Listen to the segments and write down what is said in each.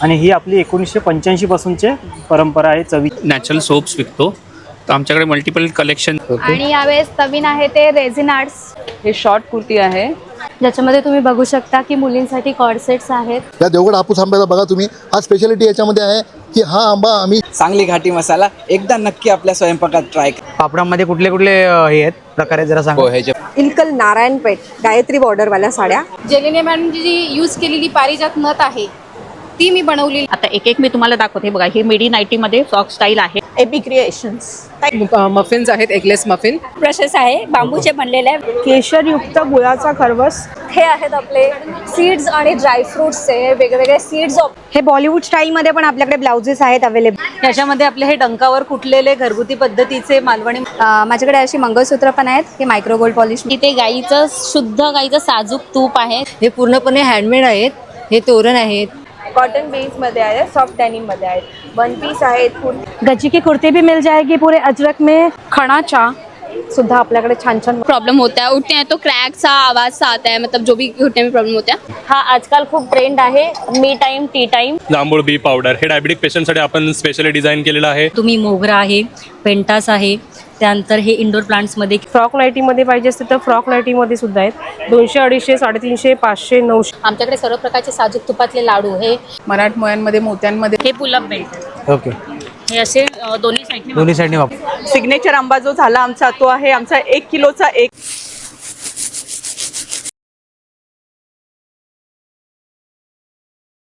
आणि ही आपली 1985 पासूनची परंपरा आहे चवी. नॅचरल सोप्स विकतो, तर आमच्याकडे मल्टिपल कलेक्शन. आणि यावेळेस नवीन आहे ते रेझिन आर्ट्स. हे शॉर्ट कुर्ती आहे ज्याच्यामध्ये तुम्ही बघू शकता की मुलींसाठी कॉर्सेट्स आहेत. या देवगड हापूस आंब्याला बघा तुम्ही, हा स्पेशालिटी याच्यामध्ये आहे की हा आंबा आम्ही चांगली घाटी मसाला एकदा नक्की आपल्या स्वयंपाकात ट्राय करा. पापडामध्ये कुठले कुठले हे आहेत प्रकार आहेत जरा सांगा. इलकल नारायणपेठ गायत्री बॉर्डरवाल्या साड्या. जेलिने मॅडमची जी यूज केलेली पारिजात नथ आहे ती मी बनवली. आता एक एक मी तुम्हाला दाखवते बघा. ही मिडी नाईटी मध्ये फ्रॉक स्टाईल आहे. AP creations. मफिन्स आहेत, एगलेस मफिन. ब्रशेस आहे बांबूचे बनलेले. केशरयुक्त गुळाचा खरवस. हे आहेत आपले सीड्स आणि ड्रायफ्रुट्सचे वेगवेगळे सीड्स. हे बॉलिवूड स्टाईल मध्ये पण आपल्याकडे ब्लाउजेस आहेत अवेलेबल. याच्यामध्ये आपले हे डंकावर कुठलेले घरगुती पद्धतीचे मालवणी. माझ्याकडे अशी मंगळसूत्र पण आहेत. हे मायक्रो गोल्ड पॉलिश. इथे गाईचं शुद्ध गाईचं साजूक तूप आहे. हे पूर्णपणे हँडमेड आहेत. हे तोरण आहेत. कॉटन बेस मध्ये आहे, सॉफ्ट डेनिम मध्ये आहेत, वन पीस आहेत. गजी की कुर्ती भी मिल जाएगी पूरे अजरक में. खणाच्या सुद्धा आपल्याकडे छान छान प्रॉब्लम होता है उठते हैं तो क्रैक सा आवाज सा आता है, मतलब जो भी घुटने में प्रॉब्लम होता है. हा आजकाल खूप ट्रेंड आहे. Me time T time. जांभूळ बी पावडर हे डायबिटिक पेशंटसाठी आपण स्पेशली डिझाईन केलेलं आहे. तुम्ही मोगरा आहे, पेंटास आहे, त्यानंतर हे इंडोर प्लांट्स मध्ये. फ्रॉक नाईटीमध्ये पाहिजे असते तर फ्रॉक नाईटीमध्ये सुद्धा आहेत. 200, 250, 350, 500, 900. आमच्याकडे सर्व प्रकारचे साजूक तुपातले लाडू हे मराठमोळ्यांमध्ये मोत्यांमध्ये. हे पुलअप बेल्ट. ओके, हे असे दोन्ही साईडने दोन्ही साईडने वापर. सिग्नेचर आंबा जो झाला आमचा तो आहे आमचा 1 किलोचा.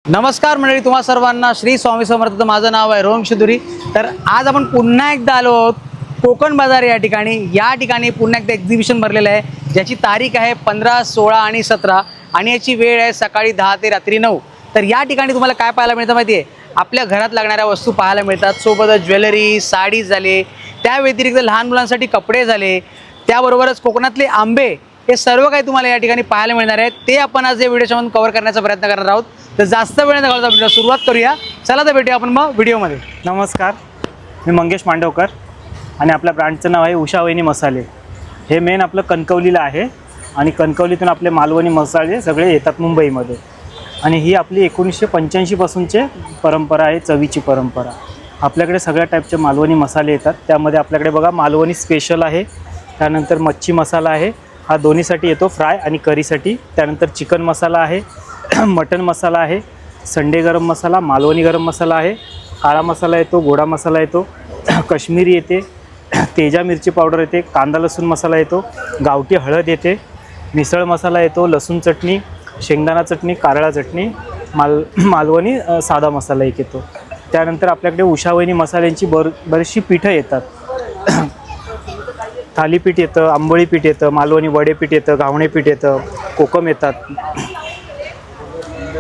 नमस्कार मंडळी, तुम्हा सर्वांना श्री स्वामी समर्थ. माझं नाव आहे रोहन शिदुरी. तर आज आपण पुन्हा एकदा आलो आहोत कोकण बाजार या ठिकाणी. या ठिकाणी पुन्हा एकदा एक्झिबिशन भरलेलं आहे, ज्याची तारीख आहे 15, 16 आणि 17 आणि याची वेळ आहे सकाळी 10 ते रात्री 9. तर या ठिकाणी तुम्हाला काय पाहायला मिळतं माहिती आहे? आपल्या घरात लागणाऱ्या वस्तू पाहायला मिळतात. सोबतच ज्वेलरी, साडी झाले, त्या व्यतिरिक्त लहान मुलांसाठी कपडे झाले, त्याबरोबरच कोकणातले आंबे, हे सर्व काही तुम्हाला या ठिकाणी पाहायला मिळणार आहे. ते आपण आज या व्हिडिओच्यामधून कव्हर करण्याचा प्रयत्न करणार आहोत. तर जास्त वेळ न घालवता व्हिडिओ सुरुवात करूया. चला तर भेटूया आपण मग व्हिडिओमध्ये. नमस्कार, मी मंगेश मांडवकर आणि आपल्या ब्रँडचं नाव आहे उषा वहिनी मसाले. हे मेन आपलं कणकवलीला आहे आणि कणकवलीतून आपले मालवणी मसाले सगळे येतात मुंबईमध्ये. आणि ही आपली 1985 पासूनची परंपरा आहे, चवीची परंपरा. आपल्याकडे सगळ्या टाईपचे मालवणी मसाले येतात. त्यामध्ये आपल्याकडे बघा मालवणी स्पेशल आहे, त्यानंतर मच्छी मसाला आहे, हा दोन्हीसाठी येतो, फ्राय आणि करीसाठी. त्यानंतर चिकन मसाला आहे, मटन मसाला आहे, संडे गरम मसाला, मालवणी गरम मसाला आहे, काळा मसाला येतो, गोडा मसाला येतो, काश्मीरी येते, तेजा मिरची पावडर येते, कांदा लसूण मसाला येतो, गावठी हळद येते, मिसळ मसाला येतो, लसूण चटणी, शेंगदाणा चटणी, कारळा चटणी, मालवणी साधा मसाला एक येतो. त्यानंतर आपल्याकडे उषा वहिनी मसाल्यांची बरीचशी पिठं येतात. थालीपीठ येतं, आंबोळी पीठ येतं, मालवणी वडेपीठ येतं, घावणे पीठ येतं, कोकम येतात,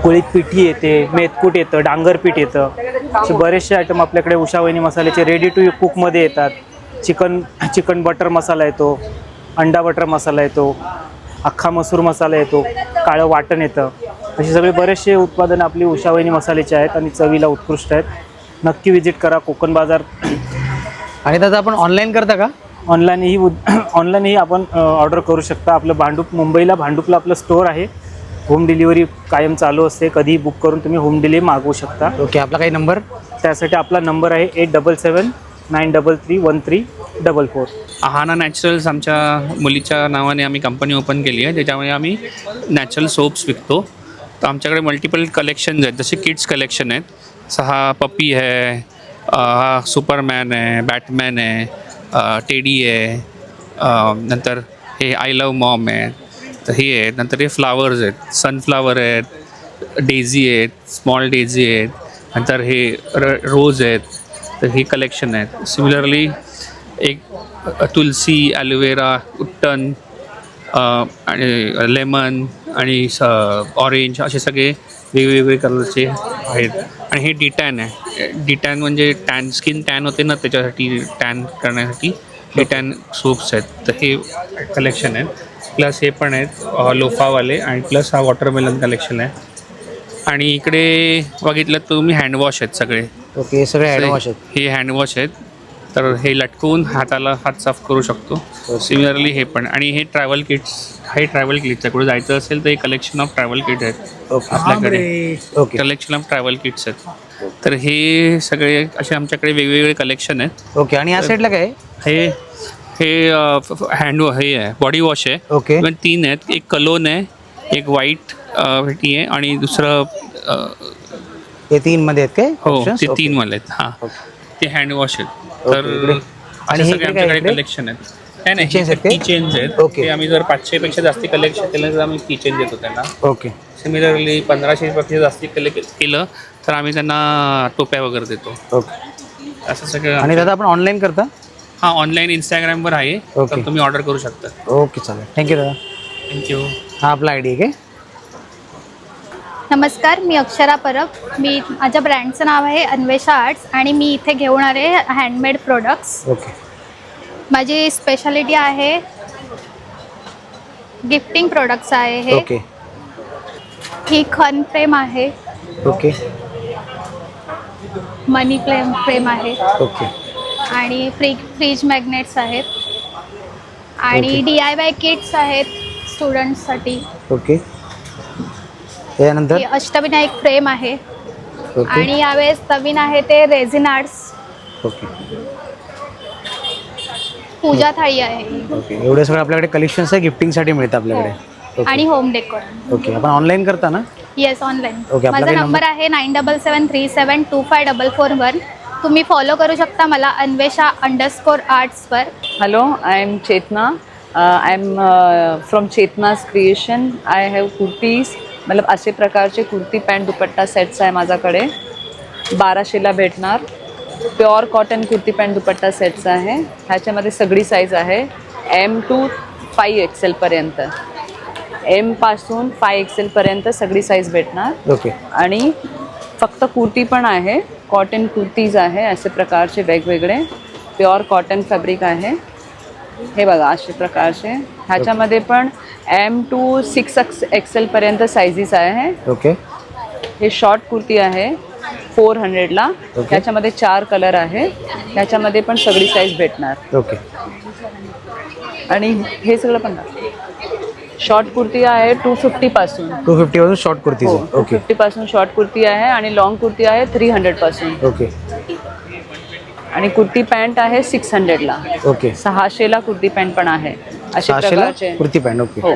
कुळीत पिठी येते, मेथकूट येतं, डांगर पीठ येतं. असे बरेचसे आयटम आपल्याकडे उषा वहिनी मसाल्याचे रेडी टू कुकमध्ये येतात. चिकन बटर मसाला येतो, अंडा बटर मसाला येतो, अख्खा मसूर मसाला येतो, काळं वाटण येतं. असे सगळे बरेचसे उत्पादनं आपली उषा वहिनी मसाल्याचे आहेत आणि चवीला उत्कृष्ट आहेत. नक्की विजिट करा कोकण बाजार. आणि त्याचा आपण ऑनलाईन करता का? ऑनलाईनही आपण ऑर्डर करू शकता. आपलं मुंबईला भांडूपला आपलं स्टोअर आहे. होम डिलिव्हरी कायम चालू असते, कधीही बुक करून तुम्ही होम डिलिव्हरी मागवू शकता. ओके, आपला काही नंबर? त्यासाठी आपला नंबर आहे 8779331344. आहाना नॅचरल्स आमच्या मुलीच्या नावाने आम्ही कंपनी ओपन केली आहे, ज्याच्यामध्ये आम्ही नॅचरल सोप्स विकतो. तर आमच्याकडे मल्टिपल कलेक्शन्स आहेत, जसे किड्स कलेक्शन आहेत. हा पपी आहे, हा सुपरमॅन आहे, बॅटमॅन आहे, टेडी आहे, नंतर हे आय लव्ह मॉम आहे, तर हे आहेत. नंतर हे फ्लावर्स आहेत, सनफ्लावर आहेत, डेझी आहेत, स्मॉल डेझी आहेत, नंतर हे रोज आहेत. तर हे कलेक्शन आहेत. सिमिलरली एक तुलसी, ॲलोवेरा, उत्तन आणि लेमन आणि ऑरेंज असे सगळे वेगवेगळे कलरचे आहेत. आणि हे डिटॅन आहे. डिटॅन म्हणजे स्किन टॅन होते ना, त्याच्यासाठी टॅन करण्यासाठी हे टॅन सोप्स आहेत. तर हे कलेक्शन आहेत. प्लस हे पण आहेत लोफावाले, आणि प्लस हा वॉटरमेलन कलेक्शन आहे. आणि इकडे बघितलं तुम्ही हँडवॉश आहेत सगळे. ओके, सगळे हँडवॉश आहेत. हे हँडवॉश आहेत. तर हे लटकवून हाताला हात साफ करू शकतो. सिमिलरली हे पण. आणि हे ट्रॅव्हल किट्स, हे ट्रॅव्हल किट्स कुठे जायचं असेल तर हे कलेक्शन ऑफ ट्रॅव्हल किट आहेत आपल्याकडे. Okay collection of travel kits आहेत. तर हे सगळे असे आमच्याकडे वेगवेगळे कलेक्शन आहेत. ओके. आणि या साईडला काय आहे? हे हँड हे आहे, बॉडी वॉश आहे. ओके. इव्हन 3 आहेत. एक कलोन आहे, एक व्हाईट टी आहे आणि दुसरं हे 3 मध्ये आहेत काय? हो options? ते ओके. 3 वाले आहेत. हां ते हँड वॉश आहेत. तर इकडे. आणि असे हे सगळे इकडे काय आमच्याकडे इकडे? कलेक्शन आहेत. काय नाही, Keychains आहेत काय? कीचेन्स आहेत. ओके. ते आम्ही जर 500 पेक्षा जास्ती कलेक्शन केलं तर आम्ही कीचेन देतो त्यांना. ओके. सिमिलरली 1500 पेक्षा जास्ती केलं तर आम्ही त्यांना टोप्या वगैरे देतो. ओके. असं सगळं. आणि दादा आपण ऑनलाईन करता? हां ऑनलाईन इंस्टाग्रामवर आहे. ओके. तर तुम्ही ऑर्डर करू शकता. ओके चालेल. थँक्यू दादा. थँक्यू. हा आपला आय डी आहे काय? नमस्कार, मी अक्षरा परब. माझ्या ब्रँडचं नाव आहे अन्वेषा आर्ट्स आणि मी इथे घेऊन आले हँडमेड प्रोडक्ट्स. ओके. माझी स्पेशालिटी आहे गिफ्टिंग प्रोडक्ट्स आहे हे. ओके. ही खन फ्रेम आहे, ओके. मनी फ्रेम आहे ओके. आणि फ्रीज मॅग्नेट्स आहेत आणि ओके. DIY किट्स आहेत स्टुडंट्ससाठी. ओके. त्यानंतर ही अष्टविनायक फ्रेम आहे ओके. आणि यावेळेस नवीन आहे ते रेझिन आर्ट्स ओके. पूजा थाळी आहे ओके. एवढे सगळं आपल्याकडे कलेक्शन्स आहे गिफ्टिंगसाठी मिळतं आपल्याकडे. ओके. आणि होम डेकोर. ओके. आपण ऑनलाईन करता ना? Yes online. ओके, आपला माझा काही नंबर आहे 9773725441. तुम्ही फॉलो करू शकता मला अन्वेषा_arts वर. Hello, I am Chetna. I am from Chetna's creation. I have kurtis, मतलब असे प्रकारचे कुर्ती पॅन्ट दुपट्टा सेट्स आहे माझ्याकडे. 1200ला भेटणार. प्युअर कॉटन कुर्ती पॅन्ट दुपट्टा सेट्स आहे. ह्याच्यामध्ये सगळी साईज आहे M to 5XL पर्यंत. M पासून 5XL पर्यंत सगळी साईज भेटणार. ओके. आणि फक्त कुर्ती पण आहे, कॉटन कुर्तीज आहे असे प्रकारचे वेगवेगळे. प्युअर कॉटन फॅब्रिक आहे. हे बघा असे प्रकारचे. ह्याच्यामध्ये पण M to 6XL पर्यंत साईजेस आहे. ओके. हे शॉर्ट कुर्ती आहे 400ला. ओके. त्याच्यामध्ये 4 कलर आहे. त्याच्यामध्ये पण सगळी साईज भेटणार. ओके. आणि हे सगळं पण शॉर्ट कुर्ती आहे 250 पासून. 250 पासून शॉर्ट कुर्तीज आहे. ओके. 250 पासून शॉर्ट कुर्ती आहे आणि लॉंग कुर्ती आहे 300 पासून. ओके. आणि कुर्ती पॅन्ट आहे 600ला. ओके. 600ला कुर्ती पॅन्ट पण आहे असे 600ला प्रकारचे. कुर्ती पॅन्ट. ओके. हो,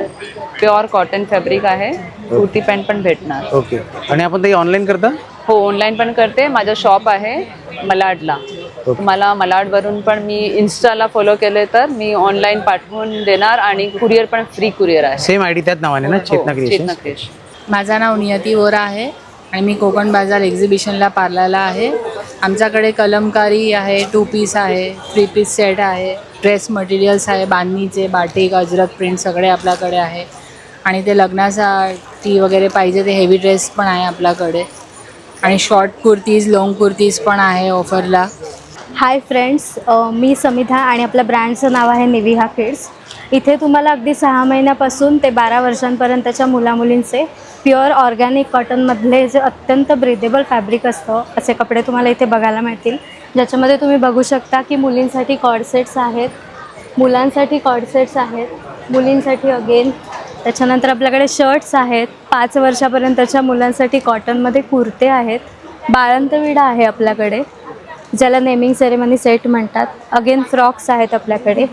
प्युअर कॉटन फॅब्रिक आहे. कुर्ती पॅन्ट पण भेटणार. ओके. आणि आपण ते ऑनलाईन करता? हो, ऑनलाईन पण करते. माझं शॉप आहे मलाडला. तुम्हाला मलाडवरून पण मी इन्स्टाला फॉलो केले तर मी ऑनलाईन पाठवून देणार आणि कुरिअर पण फ्री कुरिअर आहे. सेम आय डी त्याच नावाने ना? चेतना क्रिएशन. चेतना क्रिएशन. माझं नाव नियती वोरा आहे आणि मी कोकण बाजार एक्झिबिशनला पार्लाला आहे. आमच्याकडे कलमकारी आहे, 2 पीस आहे, 3 पीस सेट आहे, ड्रेस मटेरियल्स आहे, बांधणीचे, बाटिक, अजरक प्रिंट सगळे आपल्याकडे आहे. आणि ते लग्नासाठी वगैरे पाहिजे ते हेवी ड्रेस पण आहे आपल्याकडे. आणि शॉर्ट कुर्तीज, लॉंग कुर्तीज पण आहे ऑफरला. हाय फ्रेंड्स, मी समिधा आणि आपल्या ब्रँडचं नाव आहे निविहा किड्स. इथे तुम्हाला अगदी 6 महिन्यापासून ते 12 वर्षांपर्यंतच्या मुलामुलींचे प्युअर ऑर्गॅनिक कॉटनमधले जे अत्यंत ब्रिदेबल फॅब्रिक असतं असे कपडे तुम्हाला इथे बघायला मिळतील. ज्याच्यामध्ये तुम्ही बघू शकता की मुलींसाठी कॉर्डसेट्स आहेत, मुलांसाठी कॉर्डसेट्स आहेत, मुलींसाठी अगेन. त्याच्यानंतर आपल्याकडे शर्ट्स आहेत. 5 वर्षापर्यंतच्या मुलांसाठी कॉटनमध्ये कुर्ते आहेत. बाळंतविडा आहे आपल्याकडे, ज्याला नेमिंग सेरेमनी सेट म्हणतात. अगेन फ्रॉक्स आहेत आपल्याकडे.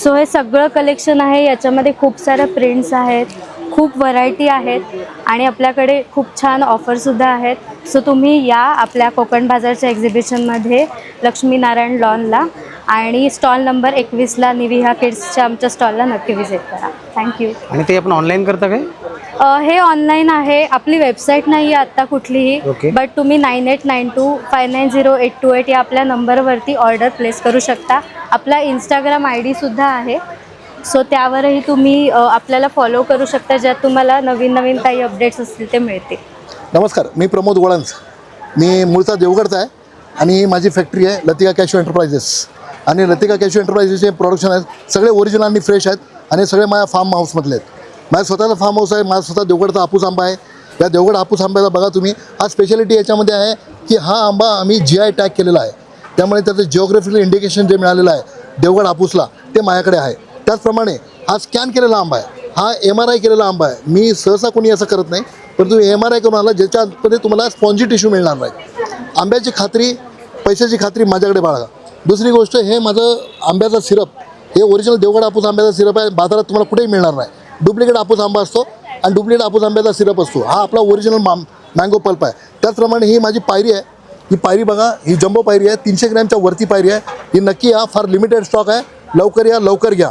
सो हे सगळं कलेक्शन आहे. याच्यामध्ये खूप साऱ्या प्रिंट्स आहेत, खूप व्हरायटी आहेत आणि आपल्याकडे खूप छान ऑफरसुद्धा आहेत. सो तुम्ही या आपल्या कोकण बाजारच्या एक्झिबिशनमध्ये लक्ष्मीनारायण लॉनला आणि स्टॉल नंबर 21ला निविहा किड्सच्या आमच्या स्टॉलला नक्की व्हिजिट करा. थँक्यू. आणि ते आपण ऑनलाईन करता काय? हे ऑनलाईन आहे. आपली वेबसाईट नाही आहे आत्ता कुठलीही, ओके. बट तुम्ही 9892590828 या आपल्या नंबरवरती ऑर्डर प्लेस करू शकता. आपला इंस्टाग्राम ID सुद्धा आहे. सो त्यावरही तुम्ही आपल्याला फॉलो करू शकता, ज्यात तुम्हाला नवीन नवीन काही अपडेट्स असतील ते मिळतील. नमस्कार, मी प्रमोद गोळंज. मी मूळचा देवगडचा आहे आणि माझी फॅक्टरी आहे लतिका कॅशू एंटरप्राइजेस. आणि लतिका कॅशू एंटरप्राइजेसचे प्रोडक्शन आहेत सगळे ओरिजिनल आणि फ्रेश आहेत आणि सगळे माझ्या फार्म हाऊसमधले आहेत. माझं स्वतःचा फार्म हाऊस आहे. माझा स्वतः देवगडचा हापूस आंबा आहे. या देवगड हापूस आंब्याला बघा तुम्ही, हा स्पेशालिटी याच्यामध्ये आहे की हा आंबा आम्ही GI टॅग केलेला आहे. त्यामुळे त्याचं जिओग्राफिकल इंडिकेशन जे मिळालेलं आहे देवगड हापूसला ते माझ्याकडे आहे. त्याचप्रमाणे हा स्कॅन केलेला आंबा आहे, हा MRI केलेला आंबा आहे. मी सहसा कोणी असं करत नाही, परंतु MRI करून आला ज्याच्यामध्ये तुम्हाला स्पॉन्जी टिश्यू मिळणार नाही. आंब्याची खात्री, पैशाची खात्री माझ्याकडे बाळगा. दुसरी गोष्ट, हे माझं आंब्याचा सिरप हे ओरिजिनल देवगड हापूस आंब्याचा सिरप आहे. बाजारात तुम्हाला कुठेही मिळणार नाही. डुप्लिकेट हापूस आंबा असतो आणि डुप्लिकेट हापूस आंब्याचा सिरप असतो. हा आपला ओरिजिनल मँगो पल्प आहे. त्याचप्रमाणे ही माझी पायरी आहे, ही पायरी बघा, ही जम्बो पायरी आहे, 300 ग्रॅमच्या वरती पायरी आहे. ही नक्की या, फार लिमिटेड स्टॉक आहे, लवकर या, लवकर घ्या.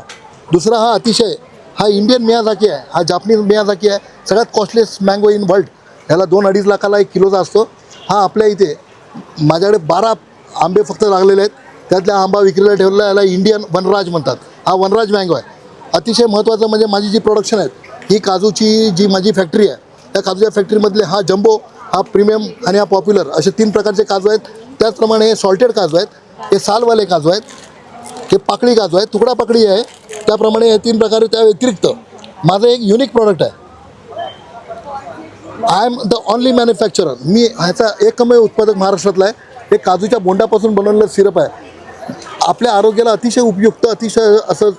दुसरा हा अतिशय, हा इंडियन मियाझाकी आहे, हा जापनीज मियाझाकी आहे, सगळ्यात कॉस्टलीस्ट मँगो इन वर्ल्ड. ह्याला 2-2.5 लाखाला 1 किलोचा असतो. हा आपल्या इथे माझ्याकडे 12 आंबे फक्त लागलेले आहेत, त्यातल्या आंबा विक्रीला ठेवलेला, याला इंडियन वनराज म्हणतात. हा वनराज मँगो आहे. अतिशय महत्त्वाचं म्हणजे माझी जी प्रोडक्शन आहेत, ही काजूची जी माझी फॅक्टरी आहे, त्या काजूच्या फॅक्टरीमधले हा जम्बो, हा प्रीमियम आणि हा पॉप्युलर असे 3 प्रकारचे काजू आहेत. त्याचप्रमाणे हे सॉल्टेड काजू आहेत, हे सालवाले काजू आहेत, हे पाकळी काजू आहेत, तुकडा पाकळी आहे. त्याप्रमाणे हे 3 प्रकारे. त्या व्यतिरिक्त माझं एक युनिक प्रॉडक्ट आहे. I am the only manufacturer. मी ह्याचा एकमेव उत्पादक महाराष्ट्रातला आहे. हे काजूच्या बोंडापासून बनवलेलं सिरप आहे. आपल्या आरोग्याला अतिशय उपयुक्त, अतिशय असं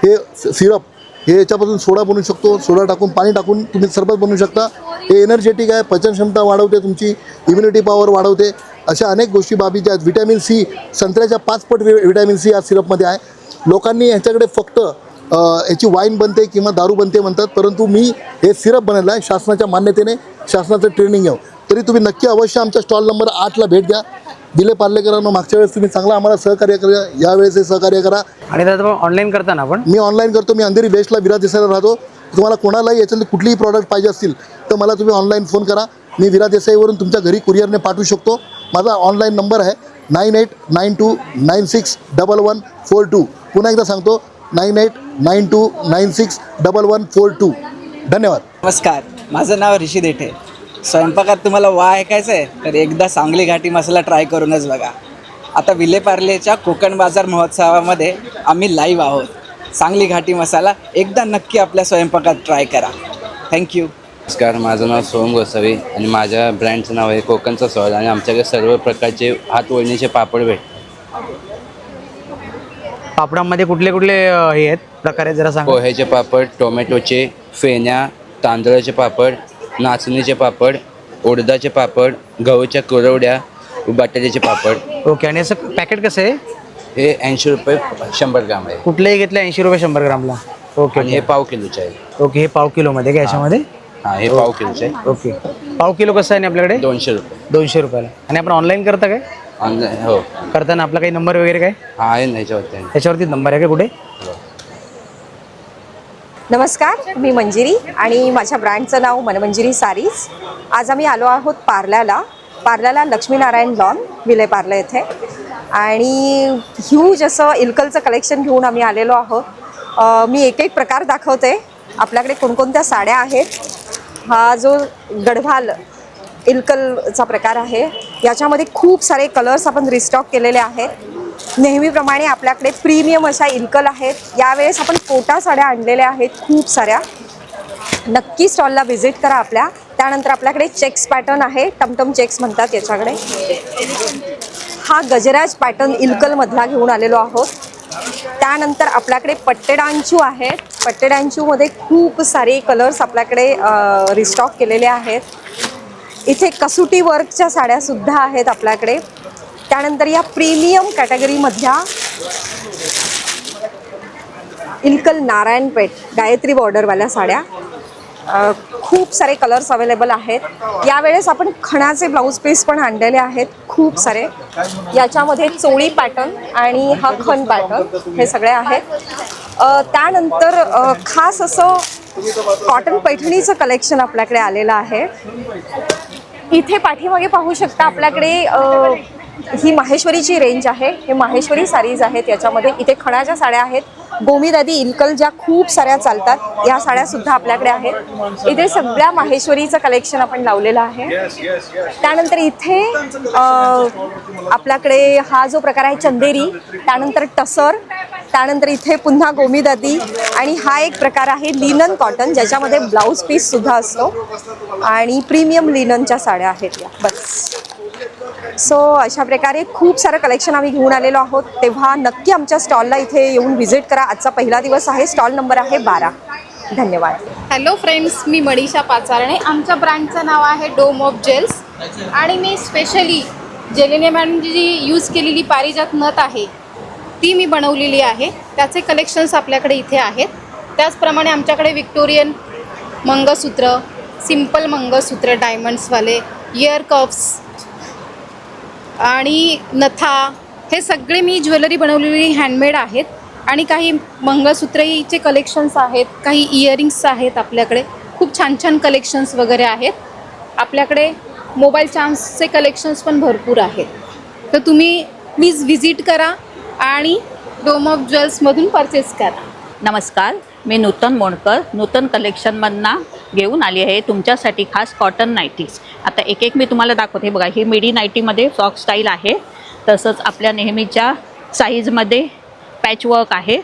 हे सिरप, हे याच्यापासून सोडा बनवू शकतो. सोडा टाकून, पाणी टाकून तुम्ही सरबत बनवू शकता. हे एनर्जेटिक आहे, पचनक्षमता वाढवते, तुमची इम्युनिटी पॉवर वाढवते. अशा अनेक गोष्टी बाबी ज्या आहेत. व्हिटॅमिन सी, संत्र्याच्या 5 पट व्हिटॅमिन सी या सिरपमध्ये आहे. लोकांनी ह्याच्याकडे फक्त याची वाईन बनते किंवा दारू बनते म्हणतात, परंतु मी हे सिरप बनवलं आहे शासनाच्या मान्यतेने, शासनाचं ट्रेनिंग घेऊ. तरी तुम्ही नक्की अवश्य आमच्या स्टॉल नंबर 8ला भेट द्या. दिले पार्लेकरांना मागच्या वेळेस तुम्ही चांगला आम्हाला सहकार्य करा, यावेळेस हे सहकार्य करा. आणि दादा ऑनलाईन करताना आपण मी ऑनलाईन करतो. मी अंधेरी बेस्टला विरा देसाईला राहतो. तुम्हाला कोणालाही याच्यातले कुठलीही प्रॉडक्ट पाहिजे असतील तर मला तुम्ही ऑनलाईन फोन करा. मी विरा देसाईवरून तुमच्या घरी कुरिअरने पाठवू शकतो. माझा ऑनलाईन नंबर आहे 9892961142. पुन्हा एकदा सांगतो, 9892961142. धन्यवाद. नमस्कार, माझं नाव ऋषी देठे. स्वयंपाकात तुम्हाला वा ऐकायचं आहे तर एकदा सांगली घाटी मसाला ट्राय करूनच बघा. आता विलेपार्लेच्या कोकण बाजार महोत्सवामध्ये आम्ही लाईव्ह आहोत. सांगली घाटी मसाला एकदा नक्की आपल्या स्वयंपाकात ट्राय करा. थँक्यू. नमस्कार, माझं नाव सोहम गोसावी आणि माझ्या ब्रँडचं नाव आहे कोकणचा स्वाद. आणि आमच्याकडे सर्व प्रकारचे हातवळणीचे पापड पापडांमध्ये कुठले कुठले हे आहेत प्रकार आहेत जरा सांगा. पोह्याचे पापड, टोमॅटोचे, फेण्या, तांदळाचे पापड, नाचणीचे पापड, उडदाचे पापड, गहूच्या कुरवड्या, बटाट्याचे पापड. ओके. आणि असं पॅकेट कसं आहे? हे 80 रुपये 100 ग्राम आहे. कुठलेही घेतलं 80 रुपये 100 ग्रामला. ओके. आणि हे पाव किलोचे आहे. ओके. हे पाव किलोमध्ये का याच्यामध्ये? हां, हे पाव किलोचे आहे. ओके. पाव किलो कसं आहे आपल्याकडे? 200 रुपये. 200 रुपयाला. आणि आपण ऑनलाईन करता काय? ऑनलाईन हो. करताना आपला काही नंबर वगैरे काय? हां, आहे ना याच्यावरती. त्याच्यावरती नंबर आहे का कुठे? नमस्कार, मी मंजिरी आणि माझ्या ब्रँडचं नाव मनमंजिरी सारीज. आज आम्ही आलो आहोत पार्ल्याला लक्ष्मीनारायण लॉन विलेपार्ले येथे. आणि ह्यूज असं इल्कलचं कलेक्शन घेऊन आम्ही आलेलो आहोत. मी एक एक प्रकार दाखवते आपल्याकडे कोणकोणत्या साड्या आहेत. हा जो गढवाल इल्कलचा प्रकार आहे, याच्यामध्ये खूप सारे कलर्स आपण रिस्टॉक केलेले आहेत. नेहमीप्रमाणे आपल्याकडे प्रीमियम अशा इल्कल आहेत. यावेळेस आपण कोटा साड्या आणलेल्या आहेत खूप साऱ्या. नक्की स्टॉलला व्हिजिट करा आपल्या. त्यानंतर आपल्याकडे चेक्स पॅटर्न आहे, टमटम चेक्स म्हणतात याच्याकडे. हा गजराज पॅटर्न इल्कलमधला घेऊन आलेलो आहोत. त्यानंतर आपल्याकडे पट्टेडांचू आहेत. पट्टेडांचूमध्ये खूप सारे कलर्स आपल्याकडे रिस्टॉक केलेले आहेत. इथे कसुटी वर्कच्या साड्यासुद्धा आहेत आपल्याकडे. त्यानंतर या प्रीमियम कॅटेगरीमधल्या इल्कल नारायणपेठ गायत्री बॉर्डरवाल्या साड्या, खूप सारे कलर्स अवेलेबल आहेत. यावेळेस आपण खणाचे ब्लाऊज पीस पण आणलेले आहेत खूप सारे. याच्यामध्ये चोळी पॅटर्न आणि हा खण पॅटर्न हे सगळे आहेत. त्यानंतर खास असं कॉटन पैठणीचं कलेक्शन आपल्याकडे आलेलं आहे. इथे पाठीमागे पाहू शकता आपल्याकडे ही माहेश्वरीची रेंज आहे. हे माहेश्वरी साडीज आहेत. याच्यामध्ये इथे खणाच्या साड्या आहेत. गोमीदादी इल्कल ज्या खूप साऱ्या चालतात, या साड्यासुद्धा आपल्याकडे आहेत. इथे सगळ्या माहेश्वरीचं कलेक्शन आपण लावलेलं आहे. त्यानंतर इथे आपल्याकडे हा जो प्रकार आहे चंदेरी, त्यानंतर टसर, त्यानंतर इथे पुन्हा गोमीदादी, आणि हा एक प्रकार आहे लिनन कॉटन, ज्याच्यामध्ये ब्लाऊज पीससुद्धा असतो. आणि प्रीमियम लिननच्या साड्या आहेत या. बस सो अशा प्रकारे खूप सारं कलेक्शन आम्ही घेऊन आलेलो आहोत. तेव्हा नक्की आमच्या स्टॉलला इथे येऊन व्हिजिट करा. आजचा पहिला दिवस आहे. स्टॉल नंबर आहे 12. धन्यवाद. हॅलो फ्रेंड्स, मी मनीषा पाचारणे. आमच्या ब्रँडचं नाव आहे डोम ऑफ जेल्स आणि मी स्पेशली जेलिने मॅडमची जी यूज केलेली पारिजात नथ आहे ती मी बनवलेली आहे. त्याचे कलेक्शन्स आपल्याकडे इथे आहेत. त्याचप्रमाणे आमच्याकडे विक्टोरियन मंगळसूत्र, सिम्पल मंगळसूत्र डायमंड्सवाले, इयर कप्स आणि नथा, हे सगळे मी ज्वेलरी बनवलेली हँडमेड आहेत. आणि काही मंगळसूत्रचे कलेक्शन्स आहेत, काही इयरिंग्स आहेत. आपल्याकडे खूप छान छान कलेक्शन्स वगैरे आहेत. आपल्याकडे मोबाईल चार्म्सचे कलेक्शन्स पण भरपूर आहेत. तर तुम्ही प्लीज व्हिजिट करा आणि डोम ऑफ ज्वेल्समधून परचेस करा. नमस्कार, मी नूतन मोडकर नूतन कलेक्शनमधनं घेऊन आली आहे तुमच्यासाठी खास कॉटन नाईटीज. आता एक एक मी तुम्हाला दाखवते. बघा, ही मिडी नाईटीमध्ये फ्रॉक स्टाईल आहे. तसंच आपल्या नेहमीच्या साईजमध्ये पॅचवर्क आहे.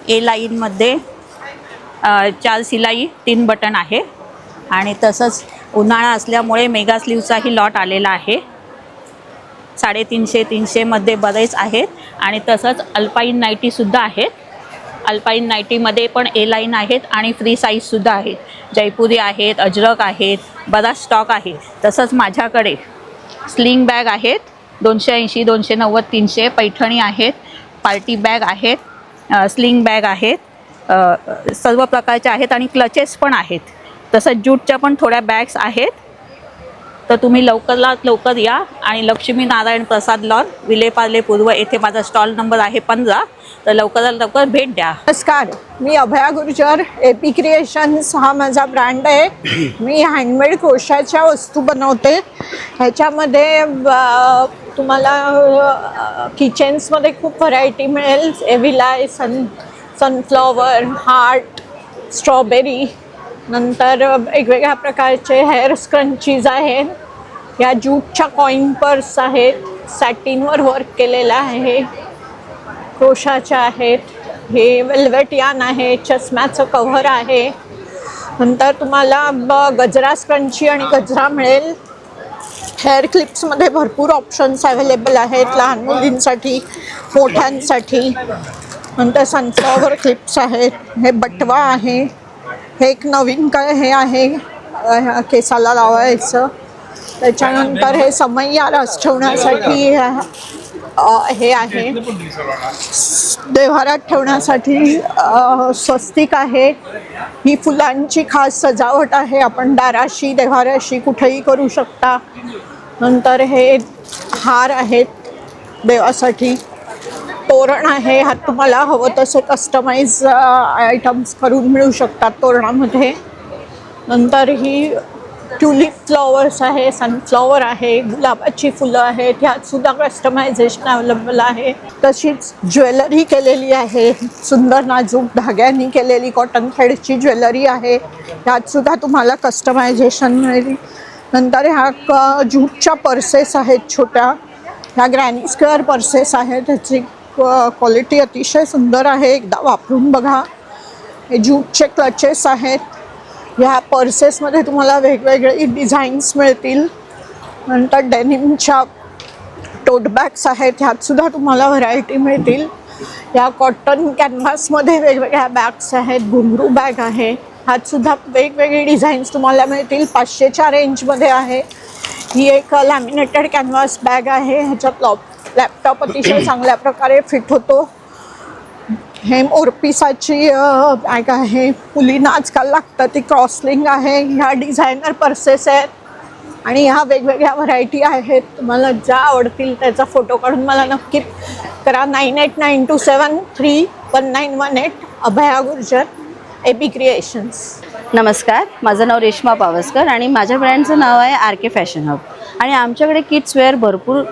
ए लाईनमध्ये 4 शिलाई 3 बटन आहे. आणि तसंच उन्हाळा असल्यामुळे मेगा स्लीवचाही लॉट आलेला आहे. 350-300मध्ये बरेच आहेत. आणि तसंच अल्पाईन नाईटीसुद्धा आहेत. अल्पाईन नाईटीमध्ये पण ए लाईन आहेत आणि फ्री साईजसुद्धा आहेत. जयपुरी आहेत, अजरक आहेत, बराच स्टॉक आहे. तसंच माझ्याकडे स्लिंग बॅग आहेत 280, 290, 300. पैठणी आहेत, पार्टी बॅग आहेत, स्लिंग बॅग आहेत, सर्व प्रकारच्या आहेत. आणि क्लचेस पण आहेत. तसंच ज्यूटच्या पण थोड्या बॅग्स आहेत. तर तुम्ही लवकरात लवकर या आणि लक्ष्मी नारायण प्रसाद लॉन, विलेपार्ले पूर्व येथे माझा स्टॉल नंबर आहे 15. तर लवकरात लवकर भेट द्या. नमस्कार, मी अभया गुर्जर. AP क्रिएशन्स हा माझा ब्रँड आहे. मी हँडमेड क्रोशाच्या वस्तू बनवते. ह्याच्यामध्ये तुम्हाला किचन्समध्ये खूप व्हरायटी मिळेल. एव्हिलाय, सनफ्लॉवर, हार्ट, स्ट्रॉबेरी, नंतर वेगवेगळ्या प्रकारचे हेअर स्क्रंचीज आहेत. या ज्यूटच्या कॉईन पर्स आहेत. सॅटिनवर वर्क केलेलं आहे. क्रोशाच्या आहेत. हे वेल्वेट यान आहे. चष्म्याचं कव्हर आहे. नंतर तुम्हाला गजरा स्क्रंची आणि गजरा मिळेल. हेअर क्लिप्समध्ये भरपूर ऑप्शन्स अवेलेबल आहेत, लहान मुलींसाठी, मोठ्यांसाठी. नंतर सनफ्लॉवर क्लिप्स आहेत. हे बटवा आहे. हे एक नवीन हे आहे केसाला लावायचं. त्याच्यानंतर हे समय्या रस ठेवण्यासाठी हे आहे. देव्हारात ठेवण्यासाठी स्वस्तिक आहे. ही फुलांची खास सजावट आहे. आपण दाराशी, देव्हाराशी कुठेही करू शकता. नंतर हे हार आहेत देवासाठी. तोरण आहे. हा तुम्हाला हवं तसे कस्टमाइज आयटम्स करून मिळू शकतात तोरणामध्ये. नंतर ही ट्युलिप फ्लॉवर्स आहे, सनफ्लॉवर आहे, गुलाबाची फुलं आहेत. ह्यातसुद्धा कस्टमायझेशन अवेलेबल आहे. तशीच ज्वेलरी केलेली आहे. सुंदर नाजूक धाग्यांनी केलेली कॉटन थ्रेडची ज्वेलरी आहे. ह्यातसुद्धा तुम्हाला कस्टमायझेशन मिळेल. नंतर ह्या ज्यूटच्या पर्सेस आहेत छोट्या. ह्या ग्रॅनी स्क्वेअर पर्सेस आहेत. ह्याची क्वालिटी अतिशय सुंदर आहे. एकदा वापरून बघा. हे ज्यूटचे क्लचेस आहेत. ह्या पर्सेसमध्ये तुम्हाला वेगवेगळे डिझाईन्स मिळतील. नंतर डेनिमच्या टोट बॅग्स आहेत. ह्यातसुद्धा तुम्हाला व्हरायटी मिळतील. या कॉटन कॅनव्हासमध्ये वेगवेगळ्या बॅग्स आहेत. घुंगरू बॅग आहे. ह्यातसुद्धा वेगवेगळे डिझाईन्स तुम्हाला मिळतील. 500च्या रेंजमध्ये आहे. ही एक लॅमिनेटेड कॅनव्हास बॅग आहे. ह्याच्यात लॅपटॉप अतिशय चांगल्या प्रकारे फिट होतो. हे मोरपिसाची बॅग आहे. मुलींना आजकाल लागतं ती क्रॉसलिंग आहे. ह्या डिझायनर पर्सेस आहेत आणि ह्या वेगवेगळ्या व्हरायटी आहेत. तुम्हाला ज्या आवडतील त्याचा फोटो काढून मला नक्की करा. 9892731918. अभया गुर्जर, AP क्रिएशन्स. नमस्कार, माझं नाव रेश्मा पावसकर आणि माझ्या ब्रँडचं नाव आहे RK फॅशन हब. आणि आमच्याकडे किड्सवेअर भरपूर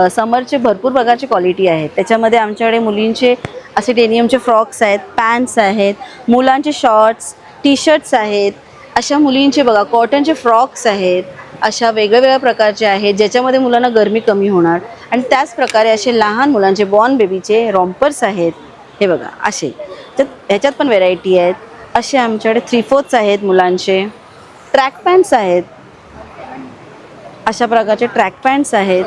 समरचे भरपूर प्रकारचे क्वालिटी आहेत. त्याच्यामध्ये आमच्याकडे मुलींचे असे डेनियमचे फ्रॉक्स आहेत, पॅन्ट्स आहेत, मुलांचे शॉर्ट्स, टी शर्ट्स आहेत. अशा मुलींचे बघा कॉटनचे फ्रॉक्स आहेत. अशा वेगवेगळ्या प्रकारचे आहेत ज्याच्यामध्ये मुलांना गरमी कमी होणार. आणि त्याच प्रकारे असे लहान मुलांचे बॉर्न बेबीचे रॉम्पर्स आहेत. हे बघा असे. तर ह्याच्यात पण व्हेरायटी आहेत. असे आमच्याकडे 3/4 आहेत मुलांचे. ट्रॅक पॅन्ट्स आहेत. अशा प्रकारचे ट्रॅक पॅन्ट्स आहेत.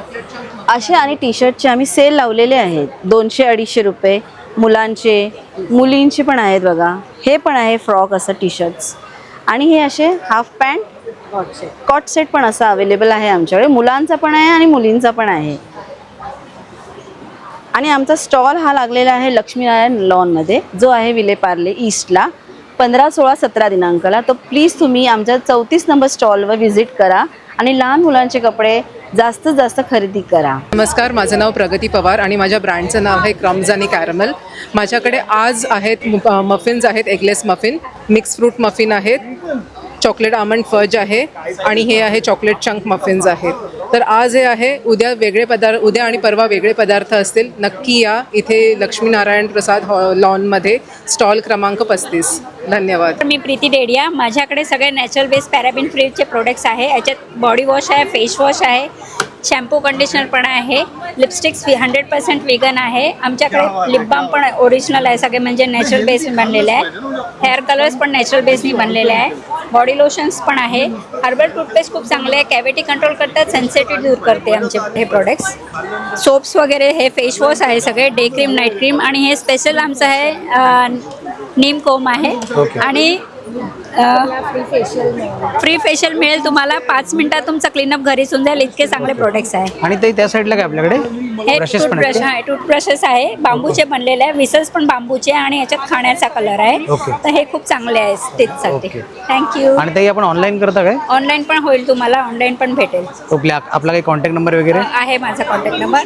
असे आणि टी शर्टचे आम्ही सेल लावलेले आहेत. 200-250 रुपये मुलांचे, मुलींचे पण आहेत बघा. हे पण आहे फ्रॉक असं टी शर्ट्स. आणि हे असे हाफ पॅन्ट कॉट सेट पण असा अवेलेबल आहे आमच्याकडे. मुलांचा पण आहे आणि मुलींचा पण आहे. आणि आमचा स्टॉल हा लागलेला आहे लक्ष्मीनारायण लॉनमध्ये, जो आहे विले पार्ले ईस्टला 15, 16, 17 दिनांकाला. तर प्लीज तुम्ही आमच्या 34 नंबर स्टॉलवर व्हिजिट करा आणि लहान मुलांचे कपडे जास्तीत जास्त खरेदी करा. नमस्कार, माझं नाव प्रगती पवार आणि माझ्या ब्रँडचं नाव आहे क्रम्स आणि कॅरमल. माझ्याकडे आज आहेत मफिन्स आहेत, eggless muffin, mix fruit muffin आहेत, चॉकलेट आमंड फज आहे आणि हे आहे चॉकलेट चंक मफिन्स आहेत. तर आज हे आहे, उद्या आणि परवा वेगळे पदार्थ असतील. नक्की या इथे लक्ष्मीनारायण प्रसाद लॉनमध्ये, स्टॉल क्रमांक 35. धन्यवाद. मी प्रीती डेडिया. माझ्याकडे सगळे नॅचरल बेस पॅराबिन फ्रीचे प्रोडक्ट्स आहे. याच्यात बॉडी वॉश आहे, फेस वॉश आहे, शॅम्पू कंडिशनर पण आहे, लिपस्टिक्स 100% वेगन आहे. आमच्याकडे लिप बाम पण ओरिजिनल आहे, सगळे म्हणजे नॅचरल बेसने बनलेले आहे. हेअर कलर्स पण नॅचरल बेसने बनलेले आहे. बॉडी लोशन्स पण आहे. हर्बल टूथपेस्ट खूप चांगले आहे, कॅव्हिटी कंट्रोल करतात, सेन्सिटिव्ह दूर करते आमचे हे प्रोडक्ट्स. सोप्स वगैरे, हे फेस वॉश आहे सगळे, डे क्रीम, नाईट क्रीम. आणि हे स्पेशल आमचं आहे नीम कोम आहे. आणि फ्री फेशियल मिळेल तुम्हाला. 5 मिनिटात तुमचं क्लीनअप घरी होऊन जाईल, इतके चांगले प्रोडक्ट्स आहे. आणि ते त्या साईडला काय आपल्याकडे हे ब्रशेस पण आहेत. टूथब्रशेस आहे, बांबूचे बनलेले आहे, विसल्स पण बांबूचे आणि याच्यात खाण्याचा कलर आहे. तर हे खूप चांगले आहे स्टिचसाठी. थँक्यू. आणि ते आपण ऑनलाईन करता काय? ऑनलाईन पण होईल तुम्हाला, ऑनलाईन पण भेटेल. आपला काही कॉन्टॅक्ट नंबर वगैरे आहे? माझा कॉन्टॅक्ट नंबर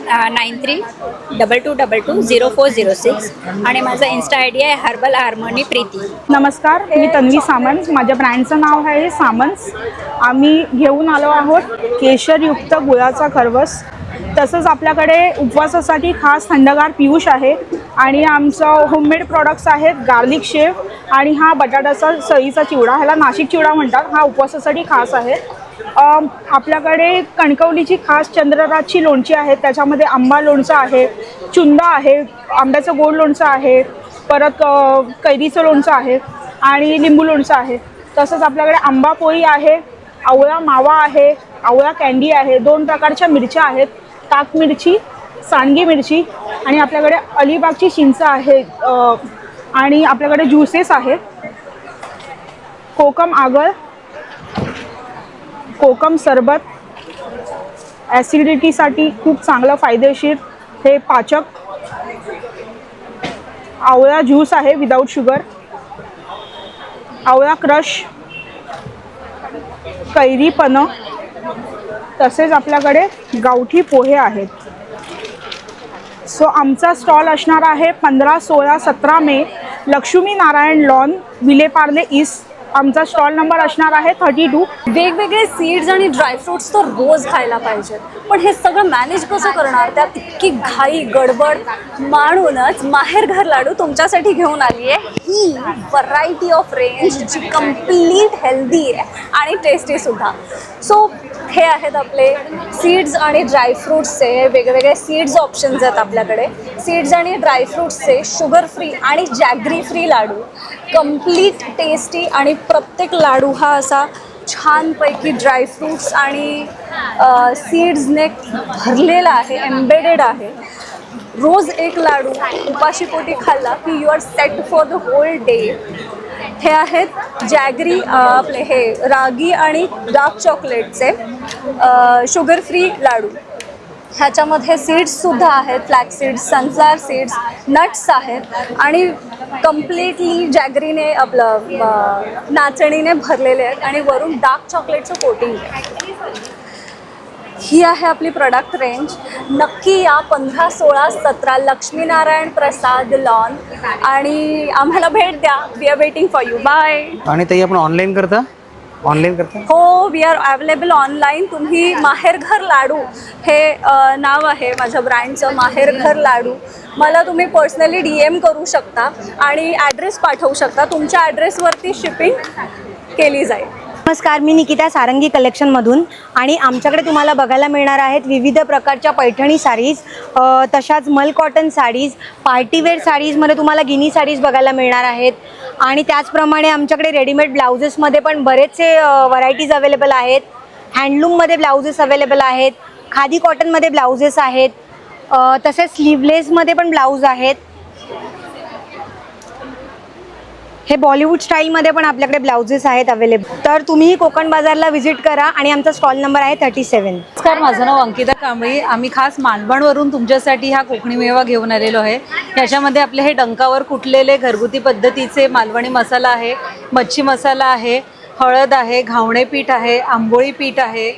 9322220406 आणि माझा इन्स्टा आय डी आहे हर्बल हार्मोनी प्रीती. नमस्कार, मी तन्वी सामंत. माझ्या ब्रँडचं नाव आहे सामंत. आम्ही घेऊन आलो आहोत केशरयुक्त गुळाचा खरवस. तसंच आपल्याकडे उपवासासाठी खास थंडगार पियुष आहे. आणि आमचं होममेड प्रॉडक्ट्स आहेत, गार्लिक शेव आणि हा बटाट्याचा सळीचा चिवडा, ह्याला नाशिक चिवडा म्हणतात. हा उपवासासाठी खास आहे. आपल्याकडे कणकवलीची खास चंद्रराजची लोणची आहे, त्याच्यामध्ये आंबा लोणचं आहे, चुंदा आहे, आंब्याचं गोड लोणचं आहे, परत कैरीचं लोणचं आहे आणि लिंबू लोणचं आहे. तसंच आपल्याकडे आंबा पोळी आहे, आवळा मावा आहे, आवळा कँडी आहे, 2 प्रकारच्या मिरच्या आहेत, ताक मिरची, सांडगी मिरची आणि आपल्याकडे अलिबागची चिंच आहे. आणि आपल्याकडे ज्युसेस आहेत, कोकम आगळ, कोकम सरबत, ॲसिडिटीसाठी खूप चांगलं फायदेशीर हे पाचक, आवळा ज्यूस आहे विदाऊट शुगर, आवळा क्रश, कैरी पनं. तसेच आपल्याकडे गावठी पोहे आहेत. सो आमचा स्टॉल असणार आहे 15, 16, 17 मे लक्ष्मीनारायण लॉन, विले पार्ले ईस्ट. आमचा स्टॉल नंबर असणार आहे 32. वेगवेगळे सीड्स आणि ड्रायफ्रूट्स तर रोज खायला पाहिजेत, पण हे सगळं मॅनेज कसं करणार? त्यात इतकी घाई गडबड. म्हणूनच माहेर घर लाडू तुमच्यासाठी घेऊन आली आहे ही व्हरायटी ऑफ रेंज, जी कम्प्लीट हेल्दी आहे आणि टेस्टीसुद्धा. सो हे आहेत आपले सीड्स आणि ड्रायफ्रूट्सचे वेगवेगळे सीड्स ऑप्शन्स आहेत आपल्याकडे. सीड्स आणि ड्रायफ्रूट्सचे शुगर फ्री आणि जॅगरी फ्री लाडू, कम्प्लीट टेस्टी. आणि प्रत्येक लाडू हा असा छानपैकी ड्रायफ्रूट्स आणि सीड्सने भरलेला आहे, एम्बेडेड आहे. रोज एक लाडू उपाशीपोटी खाल्ला की you are set for the whole day. हे आहेत जॅगरी, आपले हे रागी आणि डार्क चॉकलेटचे शुगर फ्री लाडू. ह्याच्यामध्ये सीड्ससुद्धा आहेत, flax seeds, sunflower seeds, nuts आहेत आणि कम्प्लिटली जॅगरीने आपलं नाचणीने भरलेले आहेत आणि वरून डार्क चॉकलेटचं कोटिंग आहे. ही आहे आपली प्रोडक्ट रेंज. नक्की या 15, 16, 17 लक्ष्मीनारायण प्रसाद लॉन आणि आम्हाला भेट द्या. We are waiting for you. Bye. आणि ते आपण ऑनलाईन करता? हो, वी आर अवेलेबल ऑनलाईन. तुम्ही माहेरघर लाडू हे नाव आहे माझ्या ब्रँडचं, माहेरघर लाडू. मला तुम्ही पर्सनली DM करू शकता आणि ॲड्रेस पाठवू शकता. तुमच्या ॲड्रेसवरती शिपिंग केली जाईल. नमस्कार, मी निकिता सारंगी कलेक्शनमधून आणि आमच्याकडे तुम्हाला बघायला मिळणार आहेत विविध प्रकारच्या पैठणी साडीज, तशाच मल कॉटन साडीज, पार्टीवेअर साडीजमध्ये तुम्हाला गिनी साडीज बघायला मिळणार आहेत. आणि त्याचप्रमाणे आमच्याकडे रेडीमेड ब्लाउजेसमध्ये पण बरेचसे व्हरायटीज अवेलेबल आहेत. हँडलूममध्ये ब्लाउजेस अवेलेबल आहेत, खादी कॉटनमध्ये ब्लाउजेस आहेत, तसेच स्लीवलेसमध्ये पण ब्लाऊज आहेत. हे बॉलिवूड स्टाईलमध्ये पण आपल्याकडे ब्लाउजेस आहेत अवेलेबल. तर तुम्ही कोकण बाजारला व्हिजिट करा आणि आमचा स्टॉल नंबर आहे 37. नमस्कार, माझं नाव अंकिता कांबळी. आम्ही खास मालवणवरून तुमच्यासाठी हा कोकणी मेवा घेऊन आलेलो आहे. याच्यामध्ये आपले हे डंकावर कुटलेले घरगुती पद्धतीचे मालवणी मसाला आहे, मच्छी मसाला आहे, हळद आहे, घावणे पीठ आहे, आंबोळी पीठ आहे,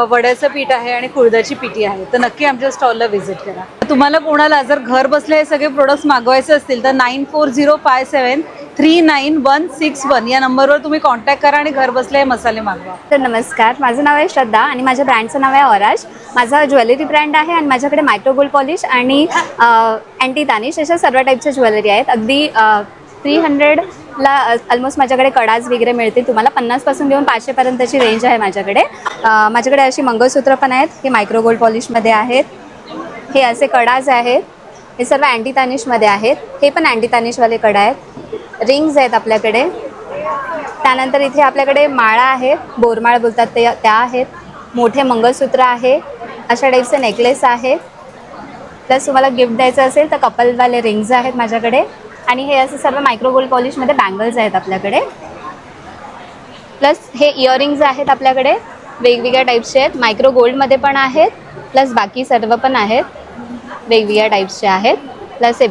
वड्याचं पीठ आहे आणि कुळदाची पिठी आहे. तर नक्की आमच्या स्टॉलला व्हिजिट करा. तुम्हाला कोणाला जर घर बसले हे सगळे प्रोडक्ट्स मागवायचे असतील तर 9405739161 या नंबरवर तुम्ही कॉन्टॅक्ट करा आणि घर बसले हे मसाले मागवा. तर नमस्कार, माझं नाव आहे श्रद्धा आणि माझ्या ब्रँडचं नाव आहे ऑराज. माझा ज्वेलरी ब्रँड आहे आणि माझ्याकडे मायक्रो गोल्ड पॉलिश आणि अँटी तानिश अशा सर्व टाईपच्या ज्वेलरी आहेत. अगदी 300ला ऑलमोस्ट माझ्याकडे कडाज वगैरे मिळतील तुम्हाला. 50पासून घेऊन 500पर्यंतची रेंज आहे माझ्याकडे. माझ्याकडे अशी मंगळसूत्र पण आहेत, हे मायक्रो गोल्ड पॉलिशमध्ये आहेत. हे असे कडाज आहेत, हे सर्व अँटी तानिशमध्ये आहेत. हे पण अँटी तानिशवाले कडा आहेत. रिंग्स आहेत आपल्याकडे. त्यानंतर इथे आपल्याकडे माळा आहेत, बोरमाळ बोलतात त्या आहेत. मोठे मंगळसूत्र आहे, अशा टाईपचे नेकलेस आहेत. प्लस तुम्हाला गिफ्ट द्यायचं असेल तर कपलवाले रिंग्स आहेत माझ्याकडे. आणि हे असे सर्व मायक्रो गोल्ड पॉलिशमध्ये बँगल्स आहेत आपल्याकडे. प्लस हे इयरिंग्ज आहेत आपल्याकडे, वेगवेगळ्या टाईप्सचे आहेत. मायक्रो गोल्डमध्ये पण आहेत, प्लस बाकी सर्व पण आहेत, वेगवेगळ्या टाईप्सचे आहेत. प्लस हे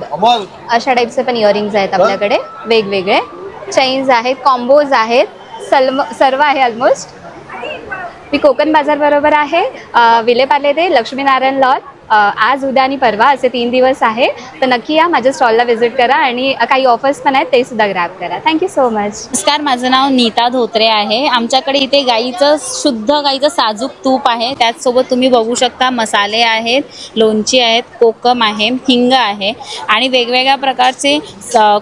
अशा टाईपचे पण इयरिंग्ज आहेत आपल्याकडे वेगवेगळे. चेन्स आहेत, कॉम्बोज आहेत, सर्व आहे ऑलमोस्ट. मी कोकण बाजार बरोबर आहे, विलेपार्ले ते लक्ष्मीनारायण लॉन. आज, उद्या आणि परवा असे 3 दिवस आहे. तर नक्की या, माझ्या स्टॉलला व्हिजिट करा आणि काही ऑफर्स पण आहेत ते सुद्धा ग्रॅब करा. Thank you so much. नमस्कार, माझं नाव नीता धोत्रे आहे. आमच्याकडे इथे शुद्ध गाईचं साजूक तूप आहे. त्याचसोबत तुम्ही बघू शकता मसाले आहेत, लोणची आहेत, कोकम आहे, हिंग आहे आणि वेगवेगळ्या प्रकारचे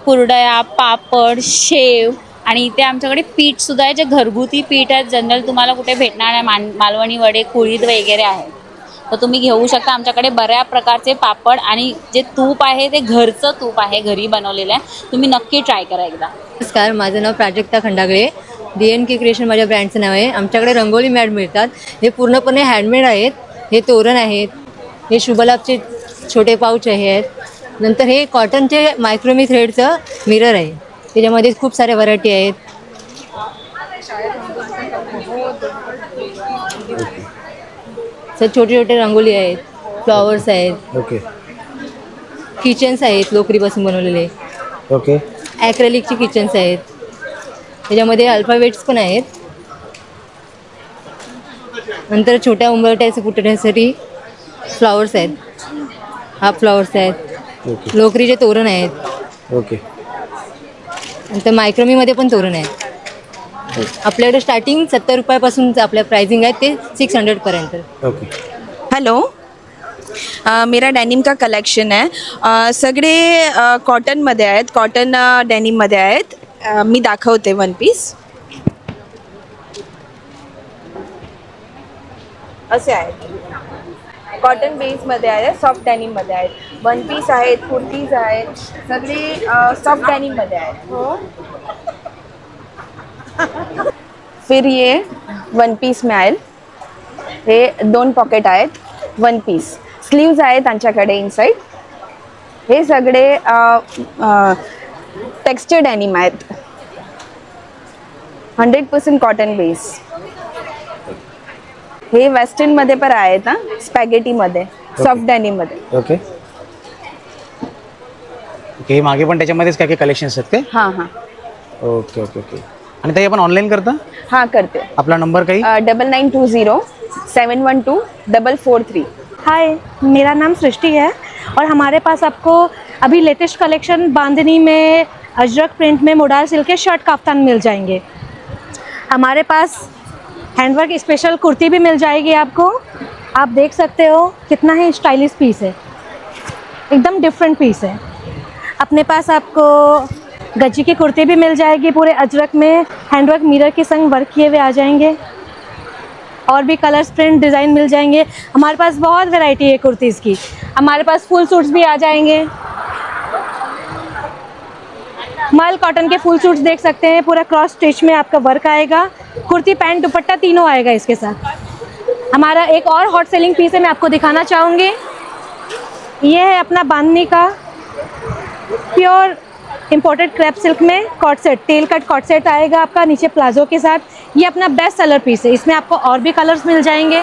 कुरडया, पापड, शेव आणि इथे आमच्याकडे पीठसुद्धा आहे, जे घरगुती पीठ आहेत. जनरल तुम्हाला कुठे भेटणार नाही. मालवणी वडे, कुळीद वगैरे आहे. तर तुम्ही घेऊ शकता. आमच्याकडे बऱ्या प्रकारचे पापड आणि जे तूप आहे ते घरचं तूप आहे, घरी बनवलेलं आहे. तुम्ही नक्की ट्राय करा एकदा. नमस्कार, माझं नाव प्राजक्ता खंडागळे. DNK क्रिएशन माझ्या ब्रँडचं नाव आहे. आमच्याकडे रंगोली मॅट मिळतात. हे पूर्णपणे हँडमेड आहेत. हे तोरण आहेत, हे शुभलाभचे छोटे पाऊच आहेत. नंतर हे कॉटनचे मायक्रोमी थ्रेडचं मिरर आहे. त्याच्यामध्ये खूप साऱ्या व्हरायटी आहेत. सर छोटे छोटे रंगोली आहेत, फ्लॉवर्स आहेत, ओके किचन्स आहेत लोकरीपासून बनवलेले, ओके ॲक्रेलिकचे किचन्स आहेत. त्याच्यामध्ये अल्फाबेट्स पण आहेत. नंतर छोट्या उंबरट्याचे कुटण्यासाठी फ्लॉवर्स आहेत, हाफ फ्लॉवर्स आहेत, लोकरीचे तोरण आहेत. ओके. नंतर मायक्रोमीमध्ये पण तोरण आहेत. आपल्याकडे स्टार्टिंग 70 रुपयापासून आपल्या प्राइसिंग आहे ते 600पर्यंत. ओके. हेलो, मेरा डेनिम का कलेक्शन आहे. सगळे कॉटनमध्ये आहेत, कॉटन डेनिममध्ये आहेत. मी दाखवते वन पीस. असे आहेत, कॉटन बेसमध्ये आहे, सॉफ्ट डेनिममध्ये आहेत. वन पीस आहेत, कुर्तीज आहेत, सगळे सॉफ्ट डेनिममध्ये आहेत. फिर ये वन पीस मिळेल. हे 2 पॉकेट आहेत, वन पीस. स्लीव्ज आहेत त्यांच्याकडे इनसाइड. हे सगळे टेक्स्चर डेनिम आहेत, 100% कॉटन बेस. हे वेस्टर्नमध्ये पण आहेत ना, स्पॅगेटीमध्ये, सॉफ्ट डेनिममध्ये. Okay okay. हे मागे पण त्याच्यामध्येच काय काय कलेक्शन्स आहेत ते? हां हां. Okay okay okay. आणि ताई आपण ऑनलाईन करता? हाँ करते. आपला नंबर काही? 9920-712-443. हाय, मेरा नाम सृष्टि है और हमारे पास आपको अभी लेटेस्ट कलेक्शन बांधनी में अजरक प्रिंट में मोडार सिल्क के शर्ट काफ्तान मिल जाएंगे. हमारे पास हैंडवर्क स्पेशल कुर्ती भी मिल जाएगी आपको. आप देख सकते हो कितना ही स्टाइलिश पीस है, एकदम डिफरेंट पीस है. अपने पास आपको गज्जी की कुर्ती भी मिल जाएगी, पूरे अजरक में हैंडवर्क मिरर के संग वर्क किए हुए आ जाएंगे. और भी कलर्स, प्रिंट, डिज़ाइन मिल जाएंगे. हमारे पास बहुत वैरायटी है कुर्तीज़ की. हमारे पास फुल सूट्स भी आ जाएंगे. मल कॉटन के फुल सूट्स देख सकते हैं, पूरा क्रॉस स्टिच में आपका वर्क आएगा, कुर्ती पैंट दुपट्टा तीनों आएगा इसके साथ। हमारा एक और हॉट सेलिंग पीस है, मैं आपको दिखाना चाहूँगी। ये है अपना बांधनी का प्योर इम्पोर्टेड क्रेप सिल्क में coord set, tail cut coord set आएगा आपका नीचे प्लाजो के साथ। ये अपना बेस्ट सेलर पीस है, इसमें आपको और भी कलर्स मिल जाएंगे।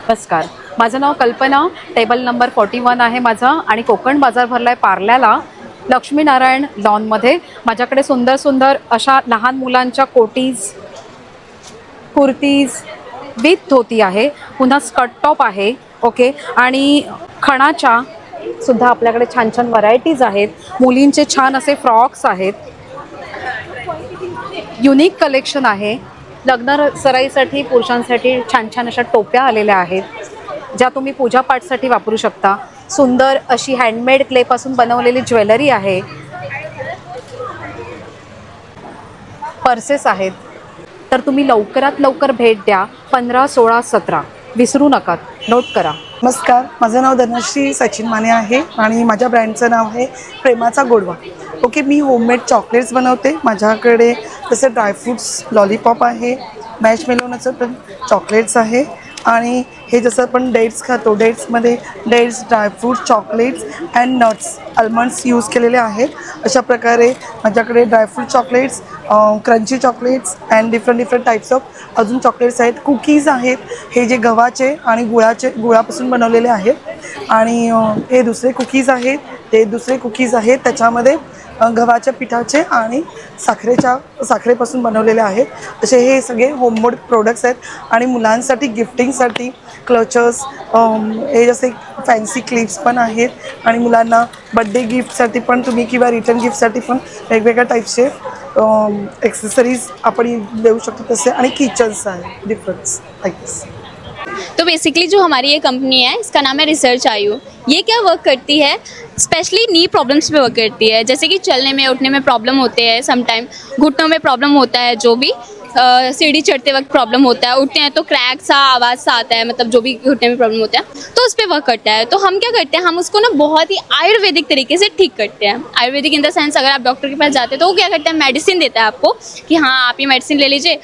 नमस्कार, माझं नाव कल्पना, टेबल नंबर 41 आहे माझं आणि कोकण बाजार भरला आहे पार्ल्याला लक्ष्मीनारायण लॉनमध्ये। माझ्याकडे सुंदर सुंदर अशा लहान मुलांच्या कोटीज, कुर्तीज विथ धोती आहे, पुन्हा स्कर्ट टॉप आहे, ओके, आणि खणाच्या सुद्धा आपल्याकडे छान छान व्हरायटीज आहेत। मुलींचे छान असे फ्रॉक्स आहेत, युनिक कलेक्शन आहे। लग्न सराईसाठी पुरुषांसाठी छान छान अशा टोप्या आलेल्या आहेत, ज्या तुम्ही पूजापाठसाठी वापरू शकता। सुंदर अशी हँडमेड क्लेपासून बनवलेली ज्वेलरी आहे, पर्सेस आहेत। तर तुम्ही लवकरात लवकर भेट द्या। 15, 16, 17 विसरू नका, नोट करा। नमस्कार, माझं नाव धनश्री सचिन माने आहे आणि माझ्या ब्रँडचं नाव आहे प्रेमाचा गोडवा। ओके, मी होममेड चॉकलेट्स बनवते। माझ्याकडे जसं ड्रायफ्रूट्स लॉलीपॉप आहे, मॅशमेलोनचं पण चॉकलेट्स आहे, आणि हे जसं आपण डेट्स खातो, डेट्समध्ये dates, dry fruits, chocolates and nuts, almonds use केलेले आहेत। अशा प्रकारे माझ्याकडे dry fruit chocolates, crunchy chocolates and different types of अजून चॉकलेट्स आहेत। कुकीज आहेत, हे जे गव्हाचे आणि गुळापासून बनवलेले आहेत, आणि हे दुसरे कुकीज आहेत, ते दुसरे कुकीज आहेत त्याच्यामध्ये गव्हाच्या पिठाचे आणि साखरेपासून बनवलेले आहेत। असे हे सगळे होममेड प्रोडक्ट्स आहेत, आणि मुलांसाठी गिफ्टिंगसाठी क्लचर्स, हे जसे फॅन्सी क्लिप्स पण आहेत, आणि मुलांना बड्डे गिफ्टसाठी पण तुम्ही किंवा रिटर्न गिफ्टसाठी पण वेगवेगळ्या टाईपचे एक्सेसरीज आपण देऊ शकतो तसे, आणि किचन्स आहेत डिफरंट टाइप्स। तो बेसिकली जो हमारी ये कंपनी है, इसका नाम है रिसर्च आयु। ये क्या वर्क करती है, स्पेशली नी प्रॉब्लम्स पे वर्क करती है। जैसे कि चलने में उठने में प्रॉब्लम होते हैं, समटाइम घुटनों में प्रॉब्लम होता है, जो भी सीढ़ी चढ़ते वक्त प्रॉब्लम होता है, उठते हैं तो क्रैक सा आवाज़ सा आता है, मतलब जो भी घुटने में प्रॉब्लम होता है तो उस पर वर्क करता है। तो हम क्या करते हैं, हम उसको ना बहुत ही आयुर्वेदिक तरीके से ठीक करते हैं। आयुर्वेदिक इन द सेंस, अगर आप डॉक्टर के पास जाते हैं तो वो क्या करते हैं, मेडिसिन देता है आपको कि हाँ आप ये मेडिसिन ले लीजिए,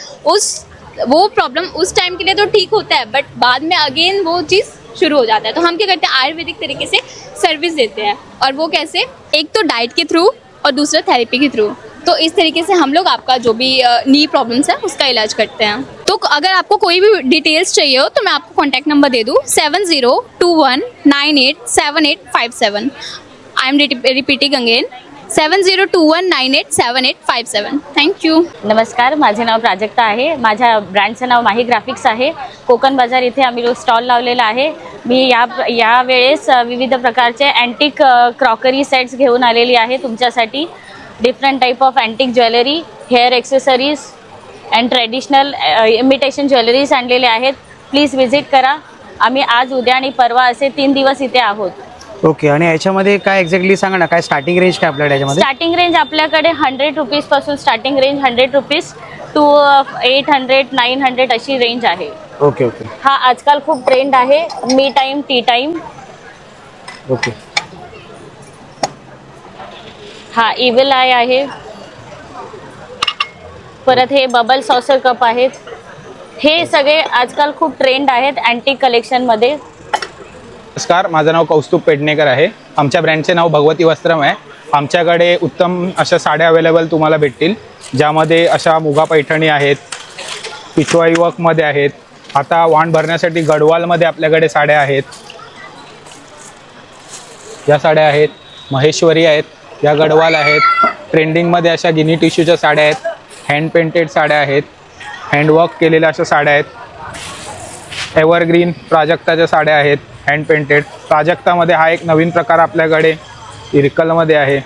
वो प्रॉब्लम उस टाइम के लिए तो ठीक होता है, बट बाद में अगेन वो चीज़ शुरू हो जाता है। तो हम क्या करते हैं, आयुर्वेदिक तरीके से सर्विस देते हैं। और वो कैसे, एक तो डाइट के थ्रू और दूसरा थेरेपी के थ्रू। तो इस तरीके से हम लोग आपका जो भी नी प्रॉब्लम्स है उसका इलाज करते हैं। तो अगर आपको कोई भी डिटेल्स चाहिए हो तो मैं आपको कॉन्टैक्ट नंबर दे दूँ, 7021987857। I am repeating again, 7021987857। Thank you. नमस्कार, माझे नाव प्राजक्ता आहे। माझ्या ब्रँडचं नाव माही ग्राफिक्स आहे। कोकण बाजार इथे आम्ही स्टॉल लावलेला आहे। मी या वेळेस विविध प्रकारचे अँटिक क्रॉकरी सेट्स घेऊन आलेली आहे तुमच्यासाठी। Different type of antique jewellery, hair accessories and traditional imitation jewelleries आणलेले आहेत। प्लीज विजिट करा। आम्ही आज, उद्या आणि परवा असे 3 दिवस इथे आहोत। ओके, आणि याच्यामध्ये काय एक्झॅक्टली सांगा ना, काय स्टार्टिंग रेंज काय आपल्याकडे याच्यामध्ये? स्टार्टिंग रेंज आपल्याकडे 100 रुपीजपासून स्टार्टिंग रेंज 100 रुपीज टू 800, 900 अशी रेंज आहे। ओके ओके, हा आजकाल खूप ट्रेंड आहे, मी टाईम टी टाईम। ओके, हा इव्हिल आय आहे, परत हे बबल सॉसर कप आहेत। हे सगळे आजकाल खूप ट्रेंड आहेत अँटिक कलेक्शनमध्ये। नमस्कार, माझं नाव कौस्तुभ पेडणेकर आहे। आमच्या ब्रँडचे नाव भगवती वस्त्रम आहे। आमच्याकडे उत्तम अशा साड्या अवेलेबल तुम्हाला भेटतील, ज्यामध्ये अशा मुगा पैठणी आहेत, पिशवाई वर्कमध्ये आहेत। आता वाण भरण्यासाठी गडवालमध्ये आपल्याकडे साड्या आहेत, या साड्या आहेत, महेश्वरी आहेत, या गडवाल आहेत। ट्रेंडिंगमध्ये अशा गिनी टिश्यूच्या साड्या आहेत, हँड पेंटेड साड्या आहेत, हँडवर्क केलेल्या अशा साड्या आहेत। एव्हरग्रीन प्राजक्ताच्या साड्या आहेत, हँड पेंटेड। प्राजक्तामध्ये हा एक नवीन प्रकार आपल्याकडे इरकलमध्ये आहे,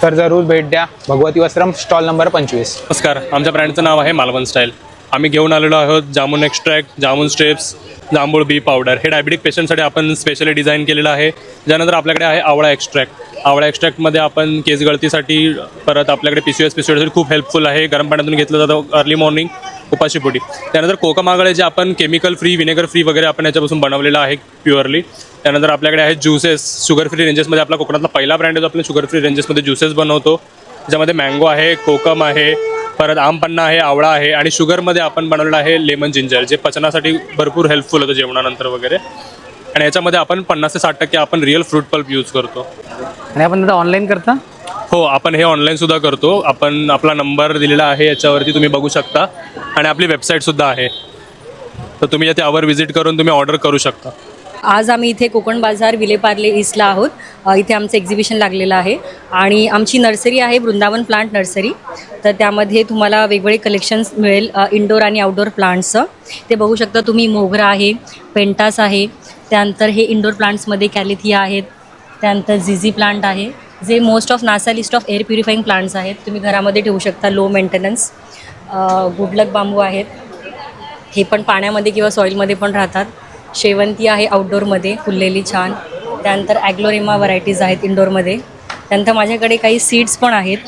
तर जरूर भेट द्या। भगवती वस्त्रम, स्टॉल नंबर 25। नमस्कार, आमच्या ब्रँडचं नाव आहे मालवण स्टाईल। आम्ही घेऊन आलेलो आहोत जामून एक्स्ट्रॅक्ट, जामून स्ट्रिप्स, जांभूळ बी पावडर. हे डायबिटिक पेशंटसाठी आपण स्पेशली डिझाईन केलेलं आहे. त्यानंतर आपल्याकडे आहे आवळा एक्स्ट्रॅक्ट. आवळा एक्स्ट्रॅक्टमध्ये आपण केस गळतीसाठी, परत आपल्याकडे PCOS खूप हेल्पफुल आहे. गरम पाण्यातून घेतलं जातं अर्ली मॉर्निंग उपाशीपोटी. त्यानंतर कोकम आगळे जे आपण केमिकल फ्री, विनेगर फ्री वगैरे आपण याच्यापासून बनवलेलं आहे प्युअरली. त्यानंतर आपल्याकडे आहे ज्युसेस, शुगर फ्री रेंजेसमध्ये. आपला कोकणातला पहिला ब्रँड आहे जो आपल्या शुगर फ्री रेंजेसमध्ये ज्युसेस बनवतो. त्याच्यामध्ये मँगो आहे, कोकम आहे, परत आमपन्ना आहे, आवळा आहे आणि शुगरमध्ये आपण बनवलेलं आहे लेमन जिंजर, जे पचनासाठी भरपूर हेल्पफुल होतं जेवणानंतर वगैरे. आणि याच्यामध्ये आपण 50 ते 60% आपण रिअल फ्रूट पल्प यूज करतो. आणि आपण दादा ऑनलाईन करता? हो, आपण हे ऑनलाईनसुद्धा करतो. आपण आपला नंबर दिलेला आहे याच्यावरती तुम्ही बघू शकता आणि आपली वेबसाईटसुद्धा आहे, तर तुम्ही त्यावर व्हिजिट करून तुम्ही ऑर्डर करू शकता. आज आम्ही इथे कोकण बाजार विलेपार्ले ईस्टला आहोत. इथे आमचं एक्झिबिशन लागलेलं आहे आणि आमची नर्सरी आहे वृंदावन प्लांट नर्सरी. तर त्यामध्ये तुम्हाला वेगवेगळे कलेक्शन्स मिळेल इंडोर आणि आउटडोर प्लांट्सचं. ते बघू शकता तुम्ही. मोगरा आहे, पेंटास आहे, त्यानंतर हे इंडोर प्लांट्समध्ये कॅलिथिया आहेत, त्यानंतर झिझी प्लांट आहे, जे most of NASA list of air purifying plants आहेत. तुम्ही घरामध्ये ठेवू शकता, लो मेंटेनन्स. गुडलक बांबू आहेत, हे पण पाण्यामध्ये किंवा सॉईलमध्ये पण राहतात. शेवंती आहे आउटडोअरमध्ये फुललेली छान. त्यानंतर ॲग्लोरेमा व्हरायटीज आहेत इंडोरमध्ये. त्यानंतर माझ्याकडे काही सीड्स पण आहेत,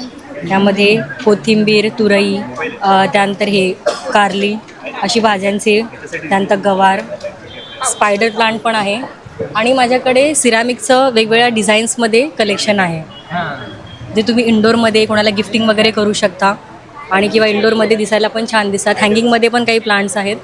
त्यामध्ये कोथिंबीर, तुरई, त्यानंतर हे कारली अशी भाज्यांचे, त्यानंतर गवार, स्पायडर प्लांट पण आहे. आणि माझ्याकडे सिरामिकचं वेगवेगळ्या डिझाईन्समध्ये कलेक्शन आहे, जे तुम्ही इंडोरमध्ये कोणाला गिफ्टिंग वगैरे करू शकता आणि किंवा इंडोरमध्ये दिसायला पण छान दिसतात. हँगिंगमध्ये पण काही प्लांट्स आहेत